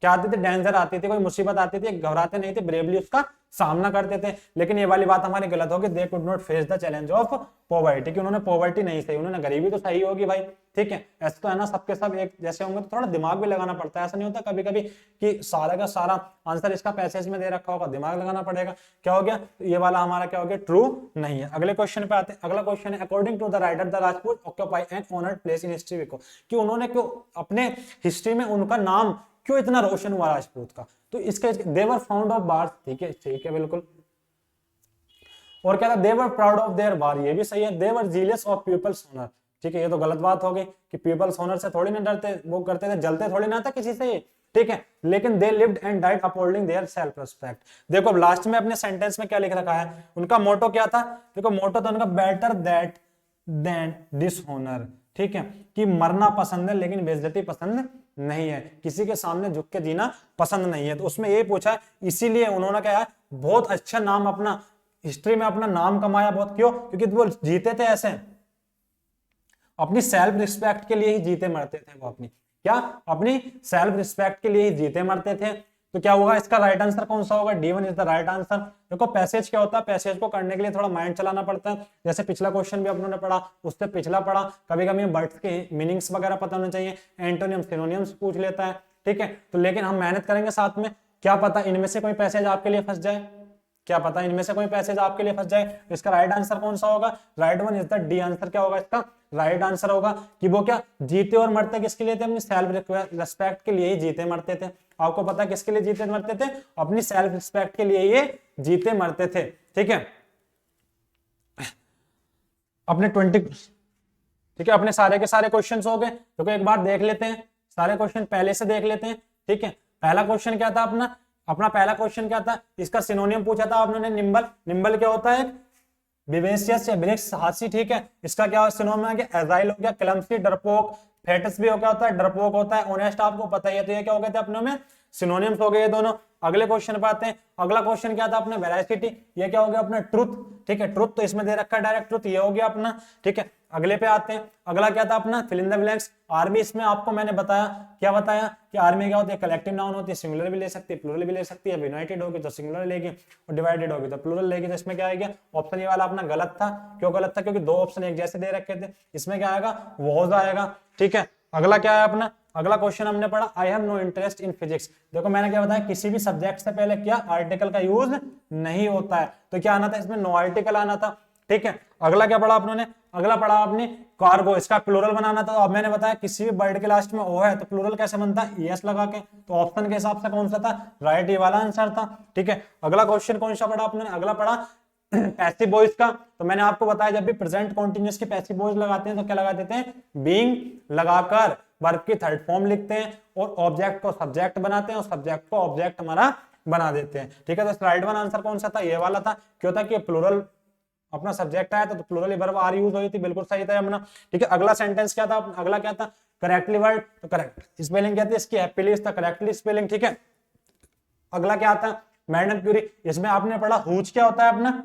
क्या आती थी, डेंजर आती थी, कोई मुसीबत आती थी, घबराते नहीं थे, ब्रेवली उसका सामना करते थे। लेकिन ये वाली बात हमारी गलत होगी, they could not face the challenge of poverty, कि उन्होंने पॉवर्टी नहीं सही, उन्होंने गरीबी तो सही होगी भाई। ठीक है, ऐसा तो है ना, सबके सब एक जैसे होंगे, तो थोड़ा दिमाग भी लगाना पड़ता है। ऐसा नहीं होता कभी कभी कि सारा का सारा आंसर इसका पैसेज में दे रखा होगा, दिमाग लगाना पड़ेगा। क्या हो गया, तो ये वाला हमारा क्या हो गया, ट्रू नहीं है। अगले क्वेश्चन पे आते हैं। अगला क्वेश्चन है, according to the writer the Rajput occupy an honoured place in history, कि उन्होंने क्यों अपने हिस्ट्री में उनका नाम क्यों इतना रोशन हुआ राजपूत का, तो इसके देवर फाउंड ऑफ बार्स। ठीक है बिल्कुल। और क्या था, देवर प्राउड ऑफ देयर वार, ये भी सही है। देवर जीलियस ऑफ पीपल्स ऑनर। ठीक है, ये तो गलत बात हो गई कि पीपल्स ऑनर से थोड़ी ना डरते, वो करते थे, जलते थोड़ी ना था किसी से। ठीक है, लेकिन they lived and died upholding their self respect. देखो लास्ट में अपने सेंटेंस में क्या लिख रखा है, उनका मोटो क्या था, देखो मोटो था उनका बेटर दैट देन डिसऑनर। ठीक है, कि मरना पसंद है लेकिन बेइज्जती पसंद नहीं है, किसी के सामने झुक के जीना पसंद नहीं है। तो उसमें ये पूछा है, इसीलिए उन्होंने क्या है, बहुत अच्छा नाम अपना हिस्ट्री में अपना नाम कमाया। बहुत क्यों, क्योंकि वो जीते थे ऐसे, अपनी सेल्फ रिस्पेक्ट के लिए ही जीते मरते थे वो, अपनी सेल्फ रिस्पेक्ट के लिए ही जीते मरते थे। तो क्या होगा, इसका राइट आंसर कौन सा होगा, D1 is the right answer. देखो पैसेज क्या होता है, पैसेज को करने के लिए थोड़ा माइंड चलाना पड़ता है। जैसे पिछला क्वेश्चन भी अपनों ने पढ़ा, उससे पिछला पढ़ा, कभी कभी वर्ड्स के मीनिंग्स वगैरह पता होने चाहिए, एंटोनियम सिनोनियम्स पूछ लेता है। ठीक है, तो लेकिन हम मेहनत करेंगे साथ में, क्या पता इनमें से कोई पैसेज आपके लिए फंस जाए, तो इसका राइट आंसर कौन सा होगा, right one is the D answer. क्या होगा इसका राइट आंसर होगा कि वो क्या जीते और मरते किसके लिए थे, अपनी सेल्फ रिस्पेक्ट के लिए ही जीते मरते थे। आपको पता है किसके लिए जीते मरते थे, अपनी सेल्फ रिस्पेक्ट के लिए ये जीते मरते थे। ठीक है, अपने 20, ठीक है, अपने सारे के सारे क्वेश्चन हो गए। तो एक बार देख लेते हैं, सारे क्वेश्चन पहले से देख लेते हैं। ठीक है, पहला क्वेश्चन क्या था अपना पहला क्वेश्चन क्या था, इसका सिनोनियम पूछा था आपने, निम्बल। निम्बल क्या होता है, विवेशियस या वृक्ष, हाथी, ठीक है। इसका क्या सिनोनिम आ गया, एजाइल हो गया, क्लमसी डरपोक, फेटस भी हो क्या होता है, डरपोक होता है, ऑनेस्ट आपको पता ही है। तो ये क्या हो गए थे अपने में सिनोनिम्स हो गए ये दोनों। अगले क्वेश्चन पे आते हैं। अगला क्वेश्चन क्या था अपना, वेरासिटी, ये क्या हो गया अपना ट्रुथ, ठीक है। ट्रुथ तो इसमें दे रखा है डायरेक्ट ट्रुथ, ये हो गया अपना, ठीक है। अगले पे आते हैं। अगला क्या था अपना, fill in the blanks. Army, इसमें आपको मैंने बताया, क्या बताया कि आर्मी क्या होती है, कलेक्टिव नाउन होती है, सिंगुलर भी ले सकती है, प्लूरल भी ले सकती है। यूनाइटेड होगी तो सिंगुलर लेगी, और डिवाइडेड होगी तो प्लूरल लेगी। तो इसमें क्या आएगा, ऑप्शन ये वाला अपना गलत था। क्यों गलत था, क्योंकि दो ऑप्शन एक जैसे दे रखे थे। इसमें क्या आएगा, वॉज आएगा, ठीक है। अगला क्या है अपना, अगला क्वेश्चन हमने पढ़ा, I have no interest in physics. देखो मैंने क्या बताया, किसी भी सब्जेक्ट से पहले क्या आर्टिकल का यूज नहीं होता है। तो क्या आना था इसमें, नो आर्टिकल आना था, ठीक है। अगला क्या पढ़ा आपने, अगला पढ़ा आपने कार्गो, इसका प्लूरल बनाना था। तो अब मैंने बताया किसी भी वर्ड के लास्ट में ओ है तो प्लूरल कैसे बनता है, यस लगा के। तो ऑप्शन के हिसाब से कौन सा था, राइट, ये वाला आंसर था, ठीक है। अगला क्वेश्चन कौन सा पढ़ा आपने, अगला पढ़ा पैसिव वॉइस का। तो मैंने आपको बताया जब भी प्रेजेंट कॉन्टिन्यूअस के पैसिव वॉइस लगाते हैं तो क्या लगा देते हैं, बीइंग लगाकर वर्ब की थर्ड फॉर्म लिखते हैं, और ऑब्जेक्ट को सब्जेक्ट बनाते हैं, और सब्जेक्ट को ऑब्जेक्ट हमारा बना देते हैं, ठीक है। तो राइट वन आंसर कौन सा था, ये वाला था। क्यों था कि प्लूरल अपना सब्जेक्ट आया तो प्लूरल वर्ब आर यूज हुई थी, बिल्कुल सही था अपना, ठीक है। अगला सेंटेंस क्या था, अगला क्या था, करेक्टली वर्ड, तो करेक्ट स्पेलिंग क्या थी इसकी, हैप्पीली था करेक्टली स्पेलिंग, ठीक है। अगला क्या था, मैडम क्यूरी, इसमें आपने पढ़ा हुज क्या होता है अपना,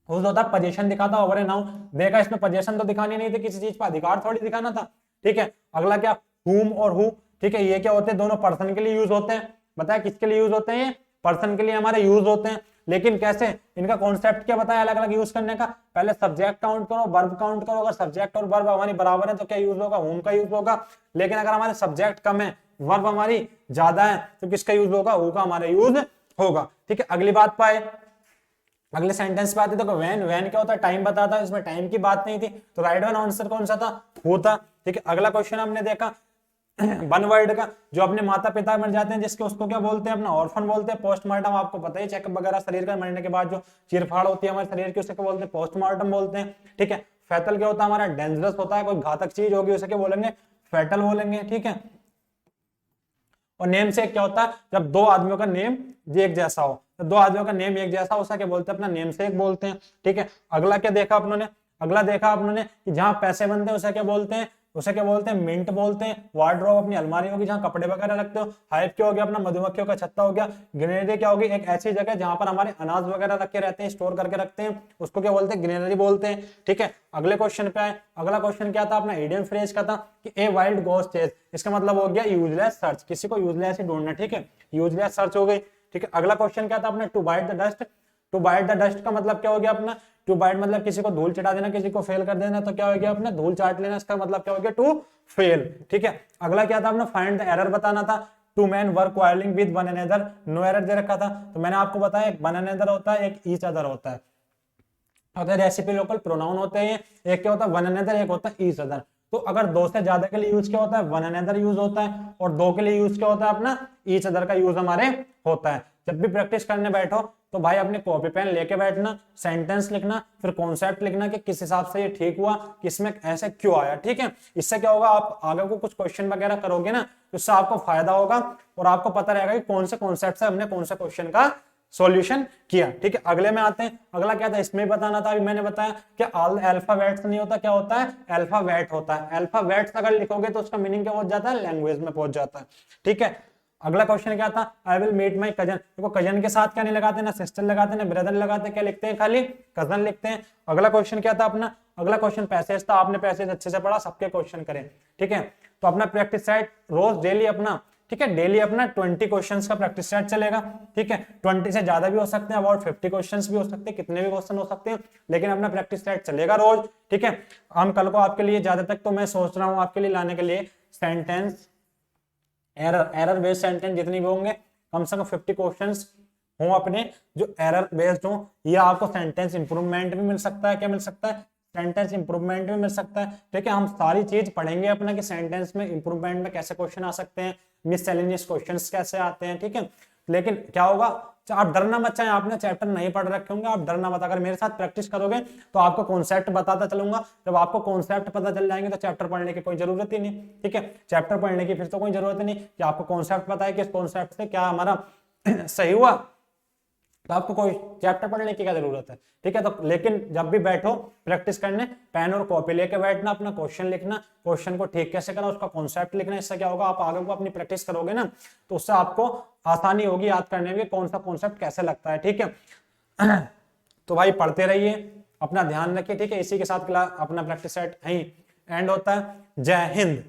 हुज होता है पोजीशन दिखाता ओवर ए नाउन। देखा इसमें पोजीशन तो दिखानी नहीं थी, किसी चीज पर अधिकार थोड़ी दिखाना था, ठीक है। अगला क्या, हुम और हु, ठीक है, ये क्या होते हैं, दोनों पर्सन के लिए यूज होते हैं। बताया किसके लिए यूज होते हैं, पर्सन के लिए हमारे यूज होते हैं। लेकिन कैसे, इनका कॉन्सेप्ट क्या बताया अलग अलग यूज करने का, पहले सब्जेक्ट काउंट करो, वर्ब काउंट करो। अगर सब्जेक्ट और वर्ब हमारी बराबर है तो क्या यूज होगा, हुम का यूज होगा। लेकिन अगर हमारे सब्जेक्ट कम है, वर्ब हमारी ज्यादा है, तो किसका यूज होगा, हु का हमारा यूज होगा, ठीक है। अगली बात पाए, अगले सेंटेंस पे आते, देखो वैन, वैन क्या होता है, टाइम बताता है, इसमें टाइम की बात नहीं थी। तो राइट वन आंसर कौन सा था, होता, ठीक है। अगला क्वेश्चन हमने देखा वन वर्ड का, जो अपने माता पिता मर जाते हैं जिसके, उसको क्या बोलते हैं, अपना ऑर्फन बोलते हैं। पोस्टमार्टम आपको पता है, चेकअप वगैरह शरीर का मरने के बाद जो चीरफाड़ होती है हमारे शरीर की, उसे क्या बोलते हैं, पोस्टमार्टम बोलते हैं, ठीक है। फैटल क्या होता है हमारा, डेंजरस होता है, कोई घातक चीज होगी उसे क्या बोलेंगे, फैटल बोलेंगे, ठीक है। और नेम से क्या होता है, जब दो आदमियों का नेम एक जैसा हो, तो दो आदमियों का नेम एक जैसा, उसे क्या बोलते हैं, अपना नेम से एक बोलते हैं, ठीक है। अगला क्या देखा अपनों, अगला देखा आपने कि जहां पैसे बनते हैं उसे क्या बोलते हैं, उसे क्या बोलते हैं, मिंट बोलते हैं। वार्डरोब अपनी अलमारी होगी जहां कपड़े वगैरह रखते हो। हाइव क्या हो गया अपना, मधुमक्खियों का छत्ता हो गया। ग्रेनरी क्या होगी, एक ऐसी जगह जहां पर हमारे अनाज वगैरह रखे रहते हैं, स्टोर करके रखते हैं, उसको क्या बोलते हैं, ग्रेनरी बोलते हैं, ठीक है। अगले क्वेश्चन पे आए, अगला क्वेश्चन क्या था अपना, इडियम फ्रेज का था कि ए वाइल्ड गोस्ट चेज, इसका मतलब हो गया यूजलेस सर्च, किसी को यूजलेस ही ढूंढना, ठीक है, यूजलेस सर्च हो गई, ठीक है। अगला क्वेश्चन क्या था अपना, to bite the dust, to bite the dust का मतलब क्या हो गया अपना, टू बाइट मतलब किसी को धूल चटा देना, किसी को फेल कर देना, तो क्या हो गया अपने, धूल चाट लेना, इसका मतलब क्या हो गया, टू फेल, ठीक है। अगला क्या था अपना, फाइंड द एरर बताना था। Two man work quarrelling with one another, no error दे रखा था। तो मैंने आपको बताया एक वन अनदर होता है, एक ईच अदर होता है, रेसिप्रोकल प्रोनाउन होते हैं। एक क्या होता है, वन अनदर, एक होता है ईच अदर। तो अगर दो से ज्यादा के लिए यूज क्या होता है, वन अनदर यूज होता है, और दो के लिए यूज क्या होता है अपना, ईच अदर का यूज हमारे होता है। जब भी प्रैक्टिस करने बैठो तो भाई अपने कॉपी पेन लेके बैठना, सेंटेंस लिखना, फिर कॉन्सेप्ट लिखना कि किस हिसाब से ये ठीक हुआ, किसमें ऐसे क्यों आया, ठीक है। इससे क्या होगा, आप आगे को कुछ क्वेश्चन वगैरह करोगे ना, तो इससे आपको फायदा होगा, और आपको पता रहेगा कि कौन से कॉन्सेप्ट से हमने कौन से क्वेश्चन का सॉल्यूशन किया, ठीक है। अगले में आते हैं, अगला क्या था, इसमें बताना था, अभी मैंने बताया कि अल्फाबेट्स नहीं होता, क्या होता है, अल्फाबेट होता है। अल्फाबेट्स अगर लिखोगे तो उसका मीनिंग क्या पहुंच जाता है, लैंग्वेज में पहुंच जाता है, ठीक है। अगला क्वेश्चन क्या था, I will meet my cousin. देखो कजन के साथ क्या नहीं लगाते, ना सिस्टर लगाते, ना ब्रदर लगाते, क्या लिखते हैं, खाली कजन लिखते हैं। अगला क्वेश्चन क्या था अपना, अगला क्वेश्चन पैसेज था, आपने पैसेज अच्छे से पढ़ा, सबके क्वेश्चन करें, ठीक है। तो अपना प्रैक्टिस सेट रोज डेली अपना, ठीक है, डेली अपना 20 क्वेश्चंस का प्रैक्टिस सेट चलेगा, ठीक है। 20 से ज्यादा भी हो सकते हैं, अबाउट 50 क्वेश्चंस भी हो सकते हैं, कितने भी क्वेश्चन हो सकते हैं, लेकिन अपना प्रैक्टिस सेट चलेगा रोज, ठीक है। हम कल को आपके लिए ज्यादा तक तो मैं सोच रहा हूँ आपके लिए लाने के लिए सेंटेंस एरर बेस्ड सेंटेंस जितनी भी होंगे, कम से कम 50 क्वेश्चंस हो अपने जो एरर बेस्ड हो। ये आपको सेंटेंस इंप्रूवमेंट भी मिल सकता है, क्या मिल सकता है, सेंटेंस इंप्रूवमेंट भी मिल सकता है, ठीक है। हम सारी चीज पढ़ेंगे अपना कि सेंटेंस में इंप्रूवमेंट में कैसे क्वेश्चन आ सकते हैं, मिससेलेनियस क्वेश्चंस कैसे आते हैं, ठीक है। लेकिन क्या होगा, आप डरना मत, चाहे आपने चैप्टर नहीं पढ़ रखे होंगे, आप डरना मत। अगर मेरे साथ प्रैक्टिस करोगे तो आपको कॉन्सेप्ट बताता चलूंगा, जब आपको कॉन्सेप्ट पता चल जाएंगे तो चैप्टर पढ़ने की कोई जरूरत ही नहीं, ठीक है। चैप्टर पढ़ने की फिर तो कोई जरूरत नहीं कि आपको कॉन्सेप्ट पता है कि इस कॉन्सेप्ट से क्या हमारा सही हुआ, तो आपको कोई चैप्टर पढ़ने की क्या जरूरत है, ठीक है। तो लेकिन जब भी बैठो प्रैक्टिस करने, पेन और कॉपी लेके बैठना, अपना क्वेश्चन लिखना, क्वेश्चन को ठीक कैसे करना, उसका कॉन्सेप्ट लिखना। इससे क्या होगा, आप आगे को अपनी प्रैक्टिस करोगे ना, तो उससे आपको आसानी होगी याद करने में कौन सा कॉन्सेप्ट कैसे लगता है, ठीक है। तो भाई पढ़ते रहिए, अपना ध्यान रखिए, ठीक है। इसी के साथ क्लास अपना प्रैक्टिस सेट यहीं एंड होता है। जय हिंद।